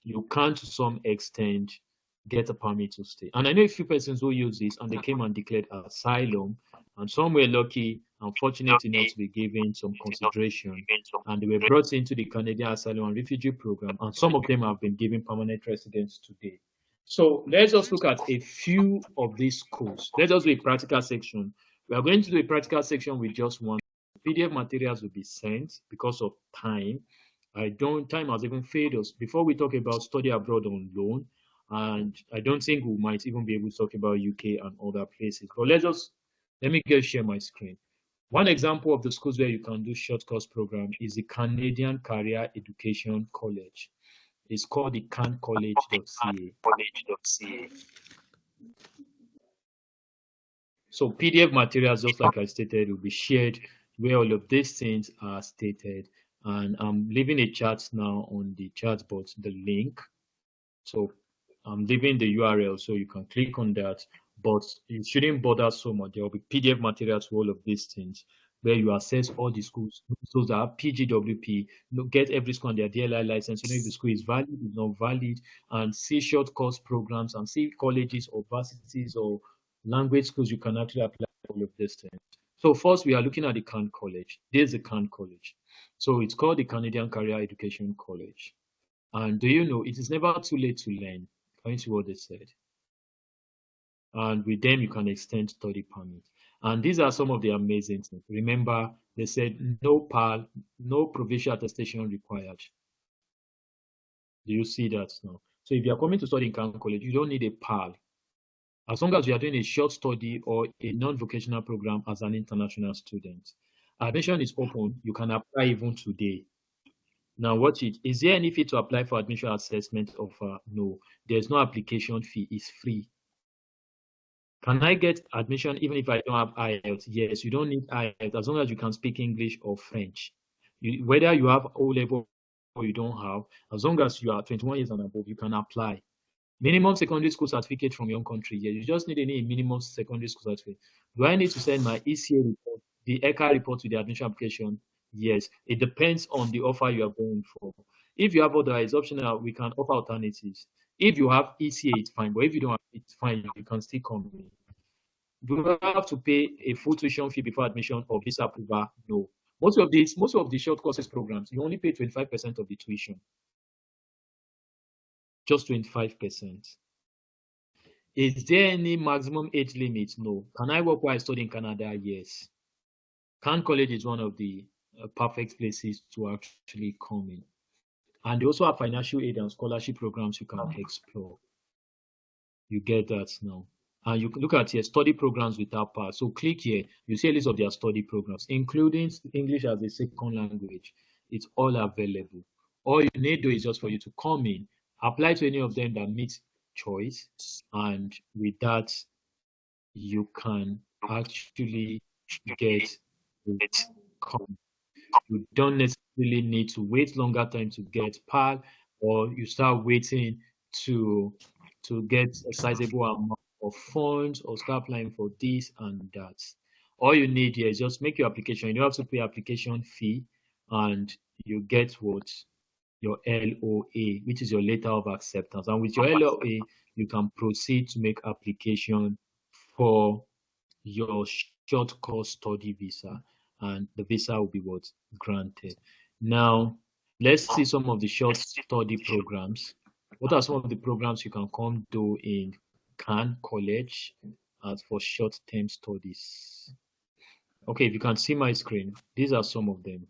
you can to some extent get a permit to stay. And I know a few persons who use this and they came and declared asylum, and some were lucky and fortunate enough to be given some consideration, and they were brought into the Canadian Asylum and Refugee Program, and some of them have been given permanent residence today. So let's just look at a few of these schools. Let's just do a practical section. We are going to do a practical section with just one. PDF materials will be sent because of time. Time has even failed us. Before we talk about study abroad on loan, and I don't think we might even be able to talk about UK and other places. But let me just share my screen. One example of the schools where you can do short course program is the Canadian Career Education College. It's called the cancollege.ca. So PDF materials, just like I stated, will be shared where all of these things are stated. And I'm leaving a chat now on the chat box, the link. So I'm leaving the URL so you can click on that, but you shouldn't bother so much. There will be PDF materials for all of these things where you assess all the schools. Those are PGWP, get every school on their DLI license, if the school is valid, is not valid, and see short course programs and see colleges or varsities or language schools you can actually apply all of these things. So first we are looking at the Can College. This is the Can College. So it's called the Canadian Career Education College. And do you know, it is never too late to learn, according to what they said. And with them, you can extend study permit. And these are some of the amazing things. Remember, they said no PAL, no provincial attestation required. Do you see that now? So if you are coming to study in Can College, you don't need a PAL. As long as you are doing a short study or a non-vocational program as an international student. Admission is open. You can apply even today. Now, watch it. Is there any fee to apply for admission assessment offer? No. There's no application fee. It's free. Can I get admission even if I don't have IELTS? Yes, you don't need IELTS as long as you can speak English or French. Whether you have O level or you don't have, as long as you are 21 years and above, you can apply. Minimum secondary school certificate from your own country. Yeah, you just need any minimum secondary school certificate. Do I need to send my ECA report, the ECA report to the admission application? Yes, it depends on the offer you are going for. If you have other, it's optional. We can offer alternatives. If you have ECA, it's fine. But if you don't have it, it's fine. You can still come in. Do you have to pay a full tuition fee before admission or visa approval? No. Most of the short courses programs, you only pay 25% of the tuition. Just 25%. Is there any maximum age limit? No. Can I work while I study in Canada? Yes. Can College is one of the perfect places to actually come in. And they also have financial aid and scholarship programs you can explore. You get that now. And you can look at your study programs without pass. So click here. You see a list of their study programs, including English as a second language. It's all available. All you need to do is just for you to come in, apply to any of them that meets choice, and with that, you can actually get it. You don't necessarily need to wait longer time to get PAL, or you start waiting to get a sizable amount of funds or start applying for this and that. All you need here is just make your application. You don't have to pay application fee, and you get what? Your LOA, which is your letter of acceptance. And with your LOA, you can proceed to make application for your short course study visa, and the visa will be what? Granted. Now, let's see some of the short study programs. What are some of the programs you can come do in Can College as for short-term studies? Okay, if you can see my screen, these are some of them.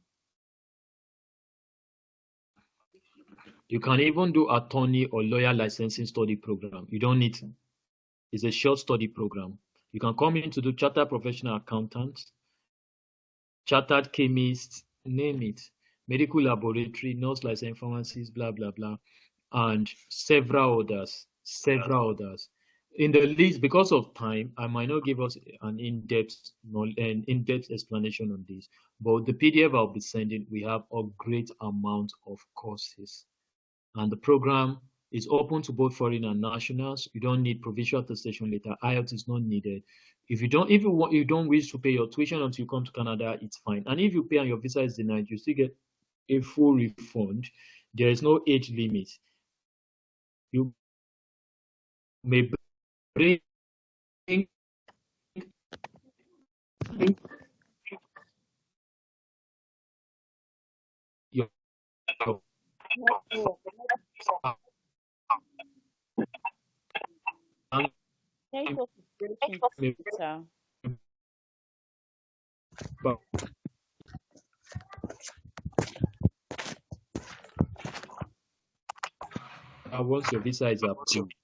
You can even do attorney or lawyer licensing study program. You don't need, it's a short study program. You can come in to do chartered professional accountant, chartered chemist, name it, medical laboratory, nurse license, pharmacist, blah, blah, blah, and several others. in the list, because of time, I might not give us an in-depth explanation on this. But the PDF I'll be sending, we have a great amount of courses, and the program is open to both foreign and nationals. You don't need provincial attestation letter. IELTS is not needed. If you don't wish to pay your tuition until you come to Canada, it's fine. And if you pay and your visa is denied, you still get a full refund. There is no age limit. You may bring your Network network is breaking, sir. once your visa is approved.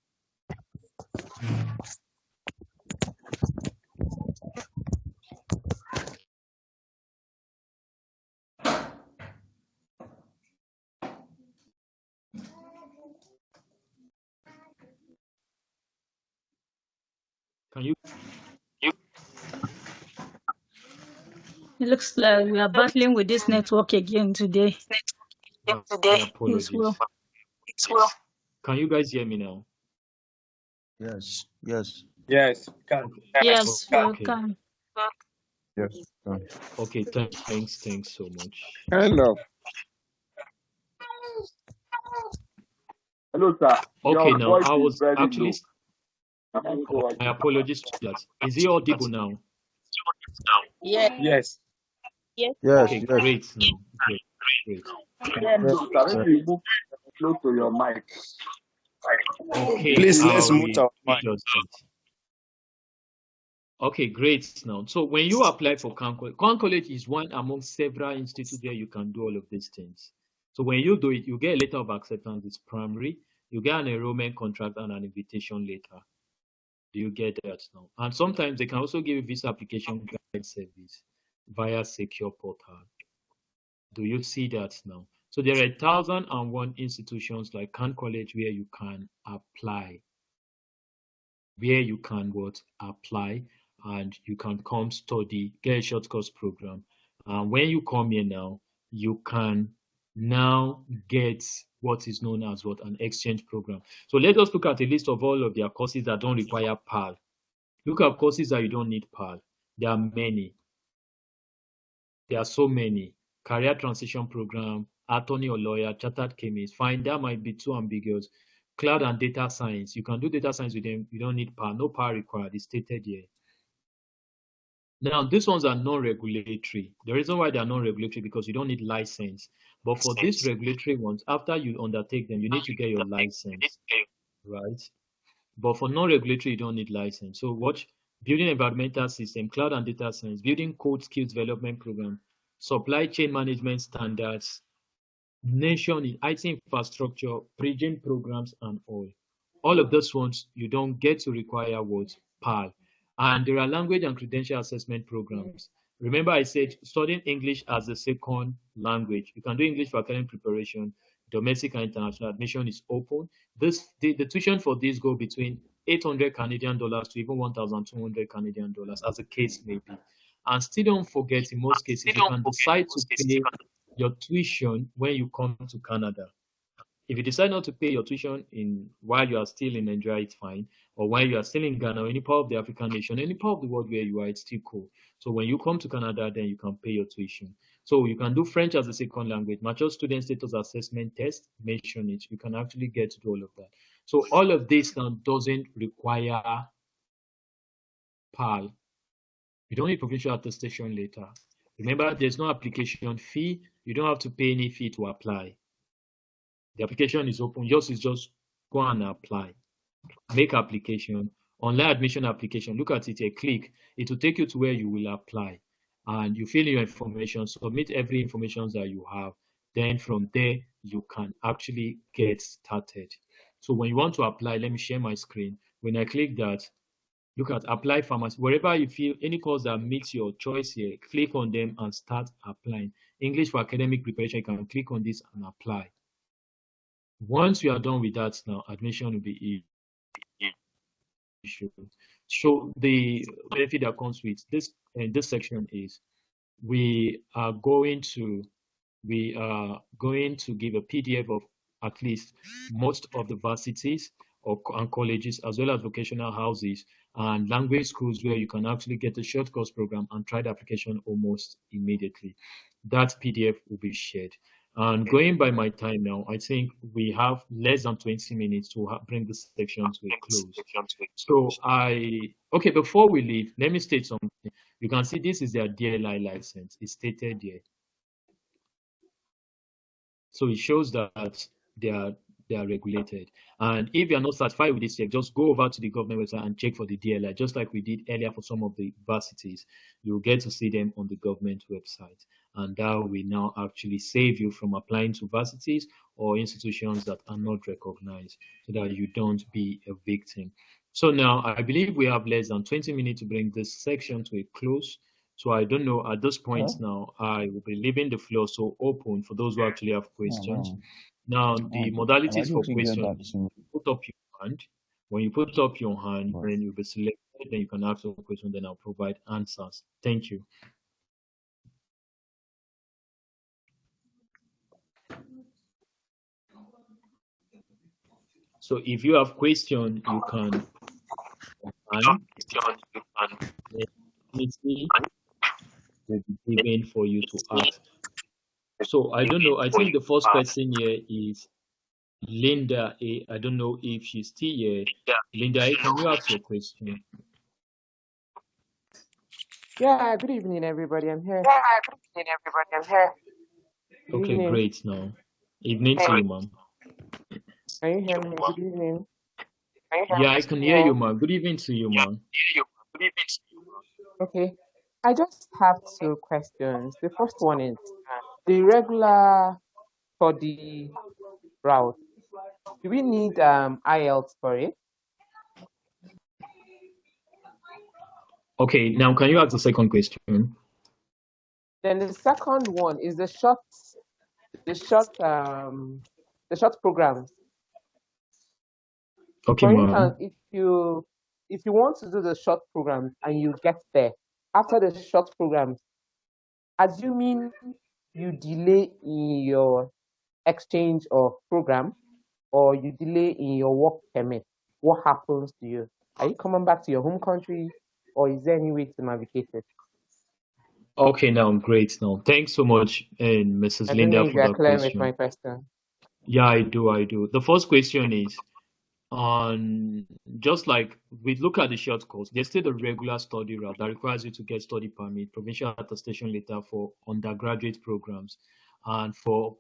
Can you? It looks like we are battling with this network again today. My Yes, apologies. well. Can you guys hear me now? Yes. Yes. Yes, we can. Yes, we Okay. can. Yes. Okay. Thanks so much. Hello. Hello, sir. Okay, Your now voice I is was very actually. low. My apologies to that. Is it audible now? Yes. Yes. Yes. Yes. Okay, Yes. great. Now, great. No, sir. Maybe you move close to your mic. Okay, Please, I'll let's mute our mic. readjust that. Okay, great. Now, so when you apply for Crown College is one among several institutes where you can do all of these things. So when you do it, you get a letter of acceptance. It's primary. You get an enrollment contract and an invitation letter. Do you get that now? And sometimes they can also give you visa application guide service via Secure Portal. Do you see that now? So there are 1,001 institutions like Khan College where you can apply. Where you can apply, and you can come study, get a short course program. And when you come here now, you can now get what is known as an exchange program. So let us look at a list of all of their courses that don't require PAL. Look at courses that you don't need PAL. There are many. There are so many. Career transition program, attorney or lawyer, chartered chemist. Fine, that might be too ambiguous. Cloud and data science. You can do data science with them. You don't need power. No power required. It's stated here. Now, these ones are non-regulatory. The reason why they are non-regulatory because you don't need license. But for these regulatory ones, after you undertake them, you need to get your license, right? But for non-regulatory, you don't need license. So watch building environmental system, cloud and data science, building code skills development program, supply chain management standards, nation in IT infrastructure, bridging programs, and all. All of those ones, you don't get to require what? PAL. And there are language and credential assessment programs. Remember I said studying English as a second language. You can do English for academic preparation. Domestic and international admission is open. The tuition for this go between 800 Canadian dollars to even 1,200 Canadian dollars, as the case may be. And still don't forget, in most cases, you can decide to pay your tuition when you come to Canada. If you decide not to pay your tuition while you are still in Nigeria, it's fine. Or while you are still in Ghana or any part of the African nation, any part of the world where you are, it's still cool. So when you come to Canada, then you can pay your tuition. So you can do French as a second language, mature student status assessment test, mention it. You can actually get to do all of that. So all of this now doesn't require PAL. You don't need provincial attestation letter. Remember, there's no application fee. You don't have to pay any fee to apply. The application is open. Yours is just go and apply. Make application. Online admission application. Look at it, a click. It will take you to where you will apply. And you fill in your information, submit every information that you have. Then from there, you can actually get started. So when you want to apply, let me share my screen. When I click that, look at apply pharmacy. Wherever you feel any course that meets your choice here, click on them and start applying. English for academic preparation, you can click on this and apply. Once you are done with that now, admission will be easy. issue. So the benefit that comes with this section is we are going to give a PDF of at least most of the varsities and colleges, as well as vocational houses and language schools, where you can actually get a short course program and try the application almost immediately. That PDF will be shared. And going by my time now, I think we have less than 20 minutes to bring this section to a close. So before we leave, let me state something. You can see this is their DLI license. It's stated here. So it shows that they are regulated. And if you are not satisfied with this check, just go over to the government website and check for the DLI, just like we did earlier for some of the varsities. You'll get to see them on the government website. And that will now actually save you from applying to varsities or institutions that are not recognized, so that you don't be a victim. So now I believe we have less than 20 minutes to bring this section to a close. So I don't know, at this point now, I will be leaving the floor so open for those who actually have questions. Now, the modalities for questions, you put up your hand. When you put up your hand, then you'll be selected, then you can ask a question, then I'll provide answers. Thank you. So if you have question, you can be given for you to ask. So I don't know. I think the first person here is Linda A. I don't know if she's still here. Linda A, can you ask your question? Yeah, good evening, everybody. I'm here. Okay, great now. Evening to you, ma'am. Can you hear me? Good evening. Yeah, I can hear you, ma'am. Good evening to you, ma'am. Okay. I just have two questions. The first one is the regular study route. Do we need IELTS for it? Okay, now can you ask the second question? Then the second one is the short programs. Okay, For ma'am. instance, if you want to do the short programs and you get there after the short programs, assuming you delay in your exchange of program or you delay in your work permit, what happens to you? Are you coming back to your home country, or is there any way to navigate it? Okay, now great. Now, thanks so much, and Mrs. I don't Linda, know if for you are that clear with question. my question. Yeah, I do. The first question is on, just like we look at the short course, there's still the regular study route that requires you to get study permit, provincial attestation letter for undergraduate programs, and for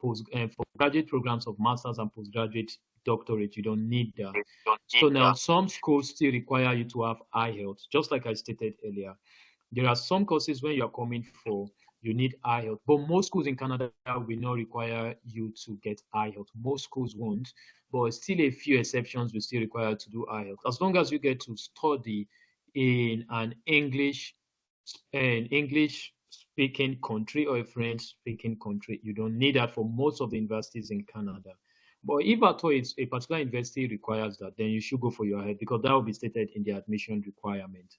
graduate programs of masters and postgraduate doctorate, you don't need that. So now some schools still require you to have IELTS, just like I stated earlier. There are some courses when you're coming for, you need IELTS, but most schools in Canada will not require you to get IELTS. Most schools won't, but still a few exceptions will still require to do IELTS. As long as you get to study in an English speaking country or a French speaking country, you don't need that for most of the universities in Canada. But if at all it's a particular university requires that, then you should go for your head, because that will be stated in the admission requirement.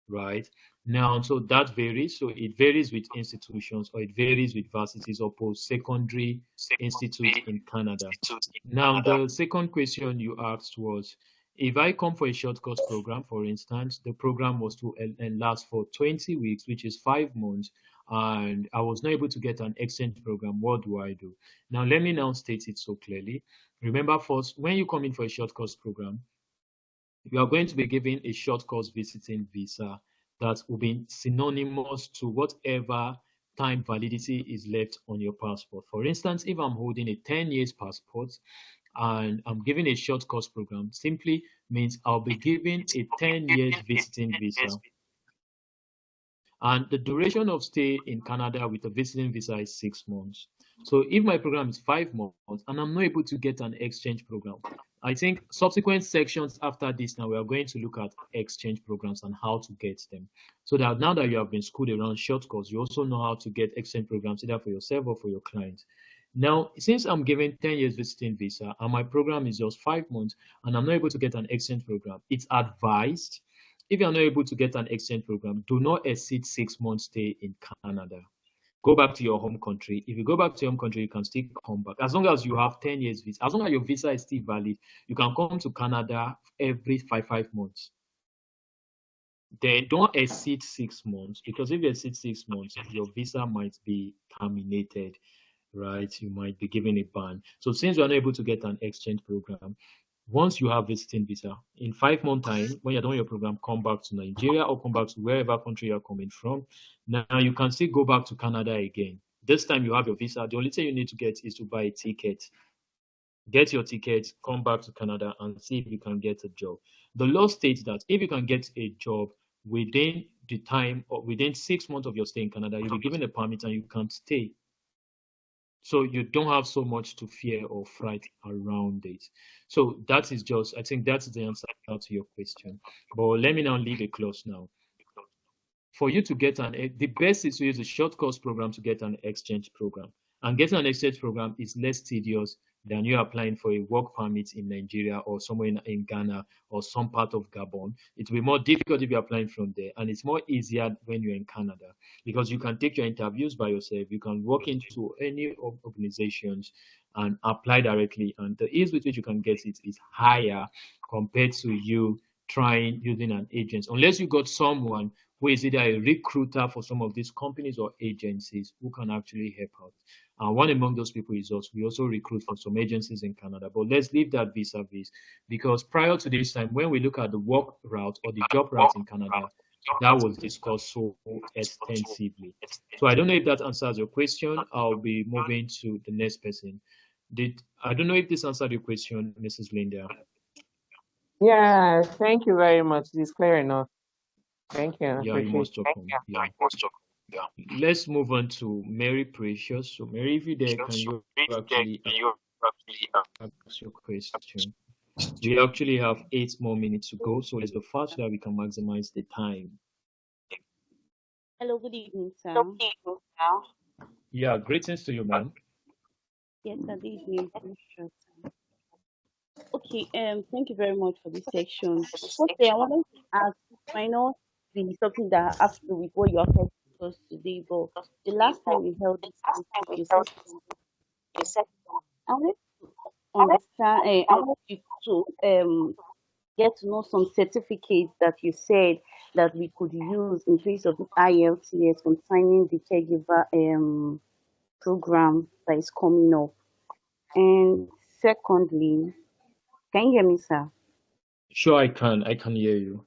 Right now, so that varies. So it varies with institutions, or it varies with varsities or post-secondary institutes in Canada. Now, the second question you asked was, if I come for a short course program, for instance, the program was to last for 20 weeks, which is 5 months, and I was not able to get an exchange program, what do I do? Now, let me now state it so clearly. Remember, first, when you come in for a short course program, you are going to be given a short course visiting visa that will be synonymous to whatever time validity is left on your passport. For instance, if I'm holding a 10 years passport and I'm giving a short course program, simply means I'll be given a 10 years visiting visa. And the duration of stay in Canada with a visiting visa is 6 months. So if my program is 5 months and I'm not able to get an exchange program, I think subsequent sections after this, now we are going to look at exchange programs and how to get them. So that now that you have been schooled around short course, you also know how to get exchange programs either for yourself or for your clients. Now, since I'm given 10 years visiting visa and my program is just 5 months and I'm not able to get an exchange program, it's advised if you're not able to get an exchange program, do not exceed 6 months stay in Canada. Go back to your home country. If you go back to your home country, you can still come back. As long as you have 10 years visa, as long as your visa is still valid, you can come to Canada every five months. Then don't exceed 6 months, because if you exceed 6 months, your visa might be terminated, right? You might be given a ban. So since you're not able to get an exchange program, once you have visiting visa, in 5 months time, when you're done your program, come back to Nigeria or come back to wherever country you're coming from. Now you can still go back to Canada again. This time you have your visa. The only thing you need to get is to buy a ticket. Get your ticket, come back to Canada and see if you can get a job. The law states that if you can get a job within the time or within 6 months of your stay in Canada, you'll be given a permit and you can stay. So you don't have so much to fear or fright around it. So that is just, I think that's the answer to your question. But let me now leave a clause now. For you to get the best is to use a short course program to get an exchange program. And getting an exchange program is less tedious than you applying for a work permit in Nigeria or somewhere in Ghana or some part of Gabon. It will be more difficult if you're applying from there. And it's more easier when you're in Canada because you can take your interviews by yourself. You can walk into any organizations and apply directly. And the ease with which you can get it is higher compared to you trying using an agent. Unless you got someone who is either a recruiter for some of these companies or agencies who can actually help out. And one among those people is us. We also recruit for some agencies in Canada. But let's leave that vis-a-vis, because prior to this time, when we look at the work route or the job route in Canada, that was discussed so extensively. So I don't know if that answers your question. I'll be moving to the next person. I don't know if this answered your question, Mrs. Linda. Yeah, thank you very much. It's clear enough. Thank you. Yeah, you most welcome. Yeah. Let's move on to Mary Precious. So Mary, if you're there, can you actually ask your question? We actually have 8 more minutes to go, so let's go fast so that we can maximize the time. Hello, good evening, sir. Yeah, greetings to you, ma'am. Yes, sir, good evening. Okay, thank you very much for this section. Firstly, I wanted to ask, I know this is something that has to do with what you have said to us today, but the last time we held this meeting, you said I wanted to understand, I wanted you to get to know some certificates that you said that we could use in place of the IELTS concerning the caregiver program that is coming up. And secondly, can you hear me, sir? Sure, I can hear you.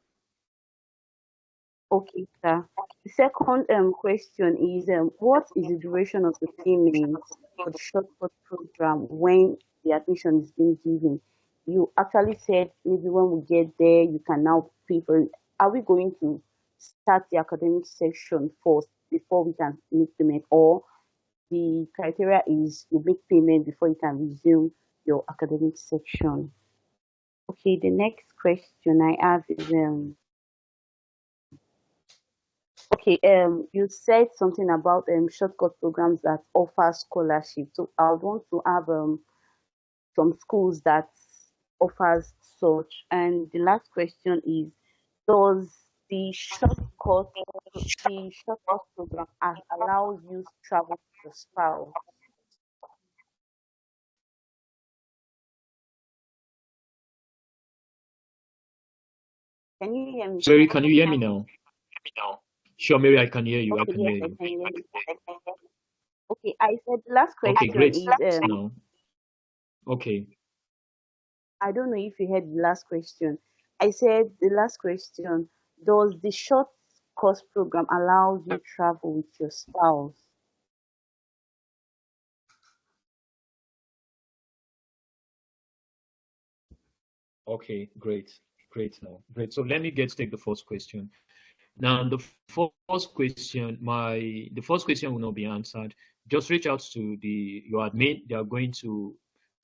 Okay, sir. The second question is what is the duration of the payment for the shortcut program when the admission is being given? You actually said maybe when we get there, you can now pay for it. Are we going to start the academic section first before we can make payment, or the criteria is you make payment before you can resume your academic section? Okay, the next question I have is okay, you said something about shortcut programs that offer scholarship. So I would want to have some schools that offers such. And the last question is, does the shortcut program allow you to travel with your spouse? Can you hear me? Mary, can you hear me now? Sure, Mary, I can hear you. Okay, I can yes, hear I you. can hear you. Okay, I said the last Okay, question great. is Now, okay. I don't know if you heard the last question. I said the last question, does the short course program allow you travel with your spouse? Okay, great. Great now. Great. So let me take the first question. Now, the first question, the first question will not be answered. Just reach out to your admin. They are going to,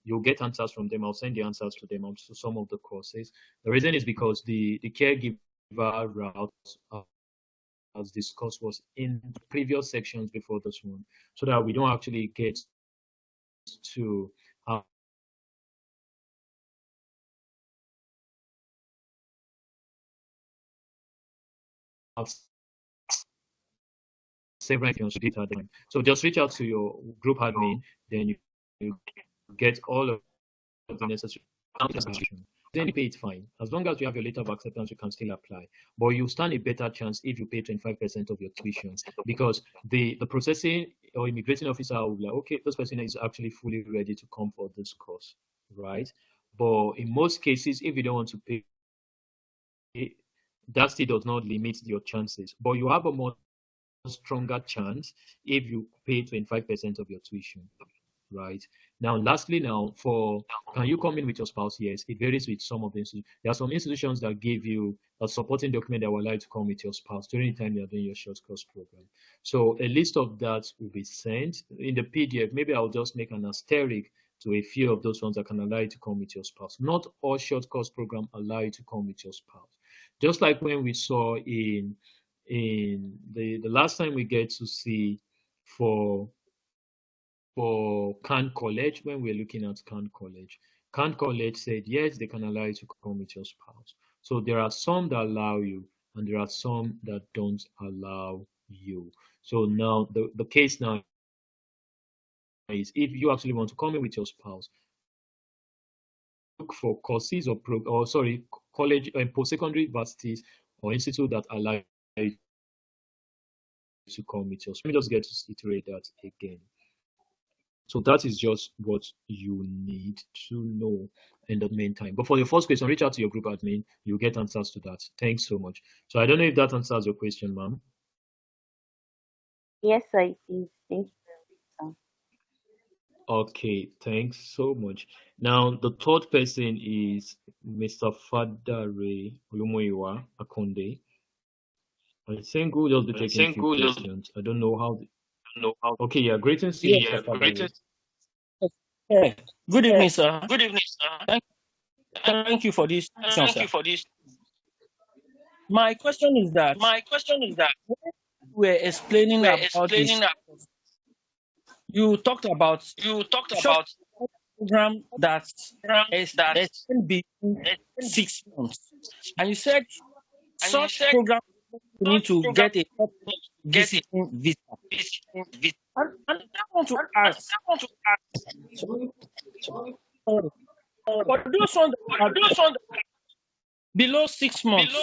you'll get answers from them. I'll send the answers to them to some of the courses. The reason is because the caregiver route, as discussed, was in previous sections before this one, so that we don't actually get to have several information data at the time. So just reach out to your group admin, then you get all of the necessary information. Then you pay it fine. As long as you have your letter of acceptance, you can still apply. But you stand a better chance if you pay 25% of your tuition, because the processing or immigrating officer will be like, okay, this person is actually fully ready to come for this course, right? But in most cases, if you don't want to pay, that still does not limit your chances. But you have a more stronger chance if you pay 25% of your tuition, right? Now, lastly, can you come in with your spouse? Yes, it varies with some of the institutions. There are some institutions that give you a supporting document that will allow you to come with your spouse during the time you're doing your short course program. So a list of that will be sent in the PDF. Maybe I'll just make an asterisk to a few of those ones that can allow you to come with your spouse. Not all short course programs allow you to come with your spouse. Just like when we saw in the last time we get to see for Khan College, when we're looking at Khan College said yes, they can allow you to come with your spouse. So there are some that allow you, and there are some that don't allow you. So now the case now is if you actually want to come in with your spouse, look for courses or college and post-secondary universities or institute that allow you to come with your spouse. Let me just get to iterate that again. So that is just what you need to know in the meantime. But for your first question, reach out to your group admin. You'll get answers to that. Thanks so much. So I don't know if that answers your question, ma'am. Yes, sir, it is. Thank you. Okay, thanks so much. Now, the third person is Mr. Fadare Olumoyiwa Akonde. I think we'll just be taking a few questions. I don't know how. Okay, yeah, greetings to you, Mr. Fadare. Yeah. Good evening, sir. Good evening, sir. Thank you for this question, sir. My question is that we're explaining about this. You talked about short program that extend beyond 6 months, and you said such program you need to get a visiting visa. And I want to ask, sorry, for those ones that are below 6 months,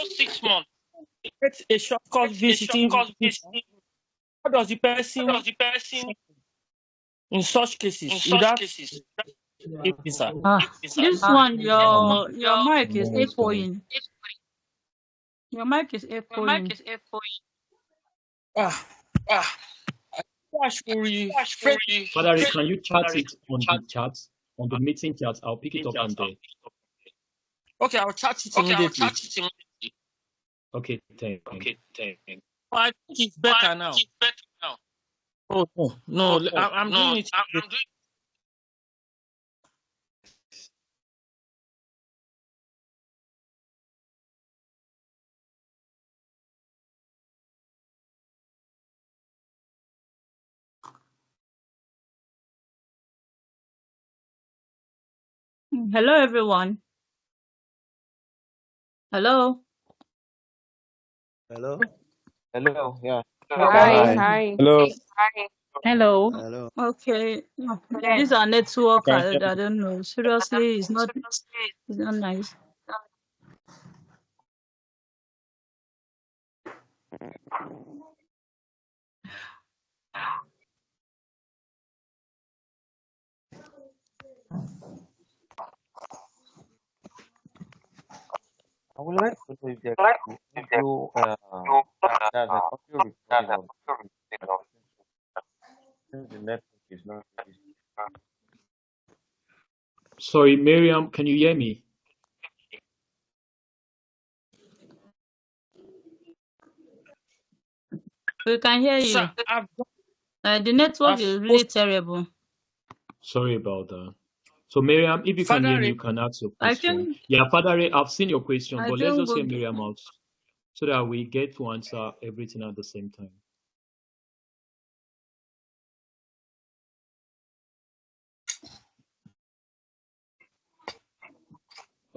get a short course visiting visa. How does the person in such cases without a visa? This one, your mic is echoing. Your mic is echoing. Fadare, can you chat it on the chat, on the meeting chat? I'll pick it up from there. Okay, I'll chat it immediately. Okay, thank you. I think it's better now. Oh, no, I'm doing it. Hello, everyone. Hello. Hello. Hello, yeah. Hi. Hello. Hello. Hello. Okay. These are network. I don't know. Seriously, it's not nice. I would like to know if there's an audio, there's an audio recording of since the network is not really. Sorry, Miriam, can you hear me? We can hear you. The network is really terrible. Sorry about that. So Miriam, if you can hear me, you can ask your question. Yeah, Fadare, I've seen your question, but let's just hear Miriam out so that we get to answer everything at the same time.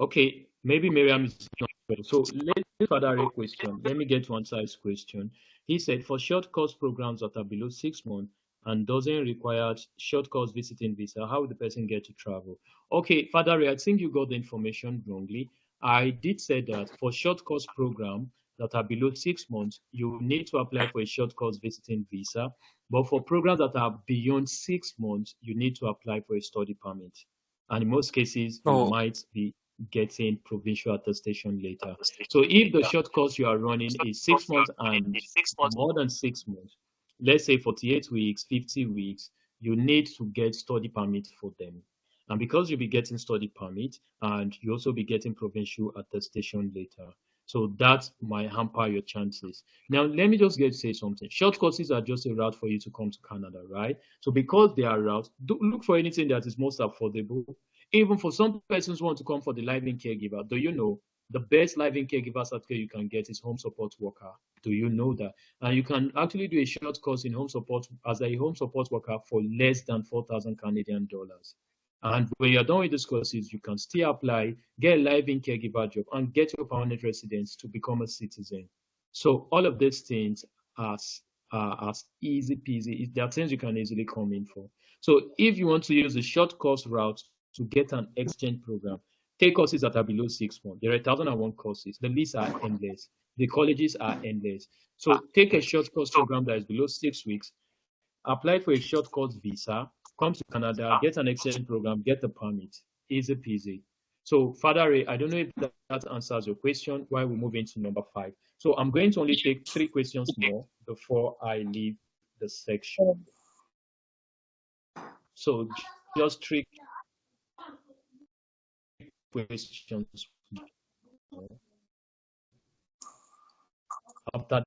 Okay, maybe Miriam is not ready. So let's further a question. Let me get to answer his question. He said for short course programs that are below 6 months and doesn't require short course visiting visa, how would the person get to travel? Okay, Father Ray, I think you got the information wrongly. I did say that for short course program that are below 6 months, you need to apply for a short course visiting visa. But for programs that are beyond 6 months, you need to apply for a study permit. And in most cases, you Oh, might be getting provincial attestation later. So if the short course you are running is 6 months and more than 6 months, let's say 48 weeks, 50 weeks, you need to get study permit for them. And because you'll be getting study permit and you also be getting provincial attestation later. So that might hamper your chances. Now, let me just get to say something. Short courses are just a route for you to come to Canada, right? So because they are routes, look for anything that is most affordable. Even for some persons who want to come for the live-in caregiver, do you know the best live-in caregiver certificate you can get is home support worker? Do you know that? And you can actually do a short course in home support as a home support worker for less than 4,000 Canadian dollars. And when you're done with these courses, you can still apply, get a live-in caregiver job, and get your permanent residence to become a citizen. So all of these things are as easy peasy. There are things you can easily come in for. So if you want to use the short course route to get an exchange program, take courses that are below 6 months. There are 1,001 courses. The lists are endless. The colleges are endless. So take a short course program that is below 6 weeks, apply for a short course visa, come to Canada, get an exchange program, get the permit. Easy peasy. So, Father Ray, I don't know if that answers your question. While we move into number 5. So, I'm going to only take 3 questions more before I leave the section. So, just 3 questions more. After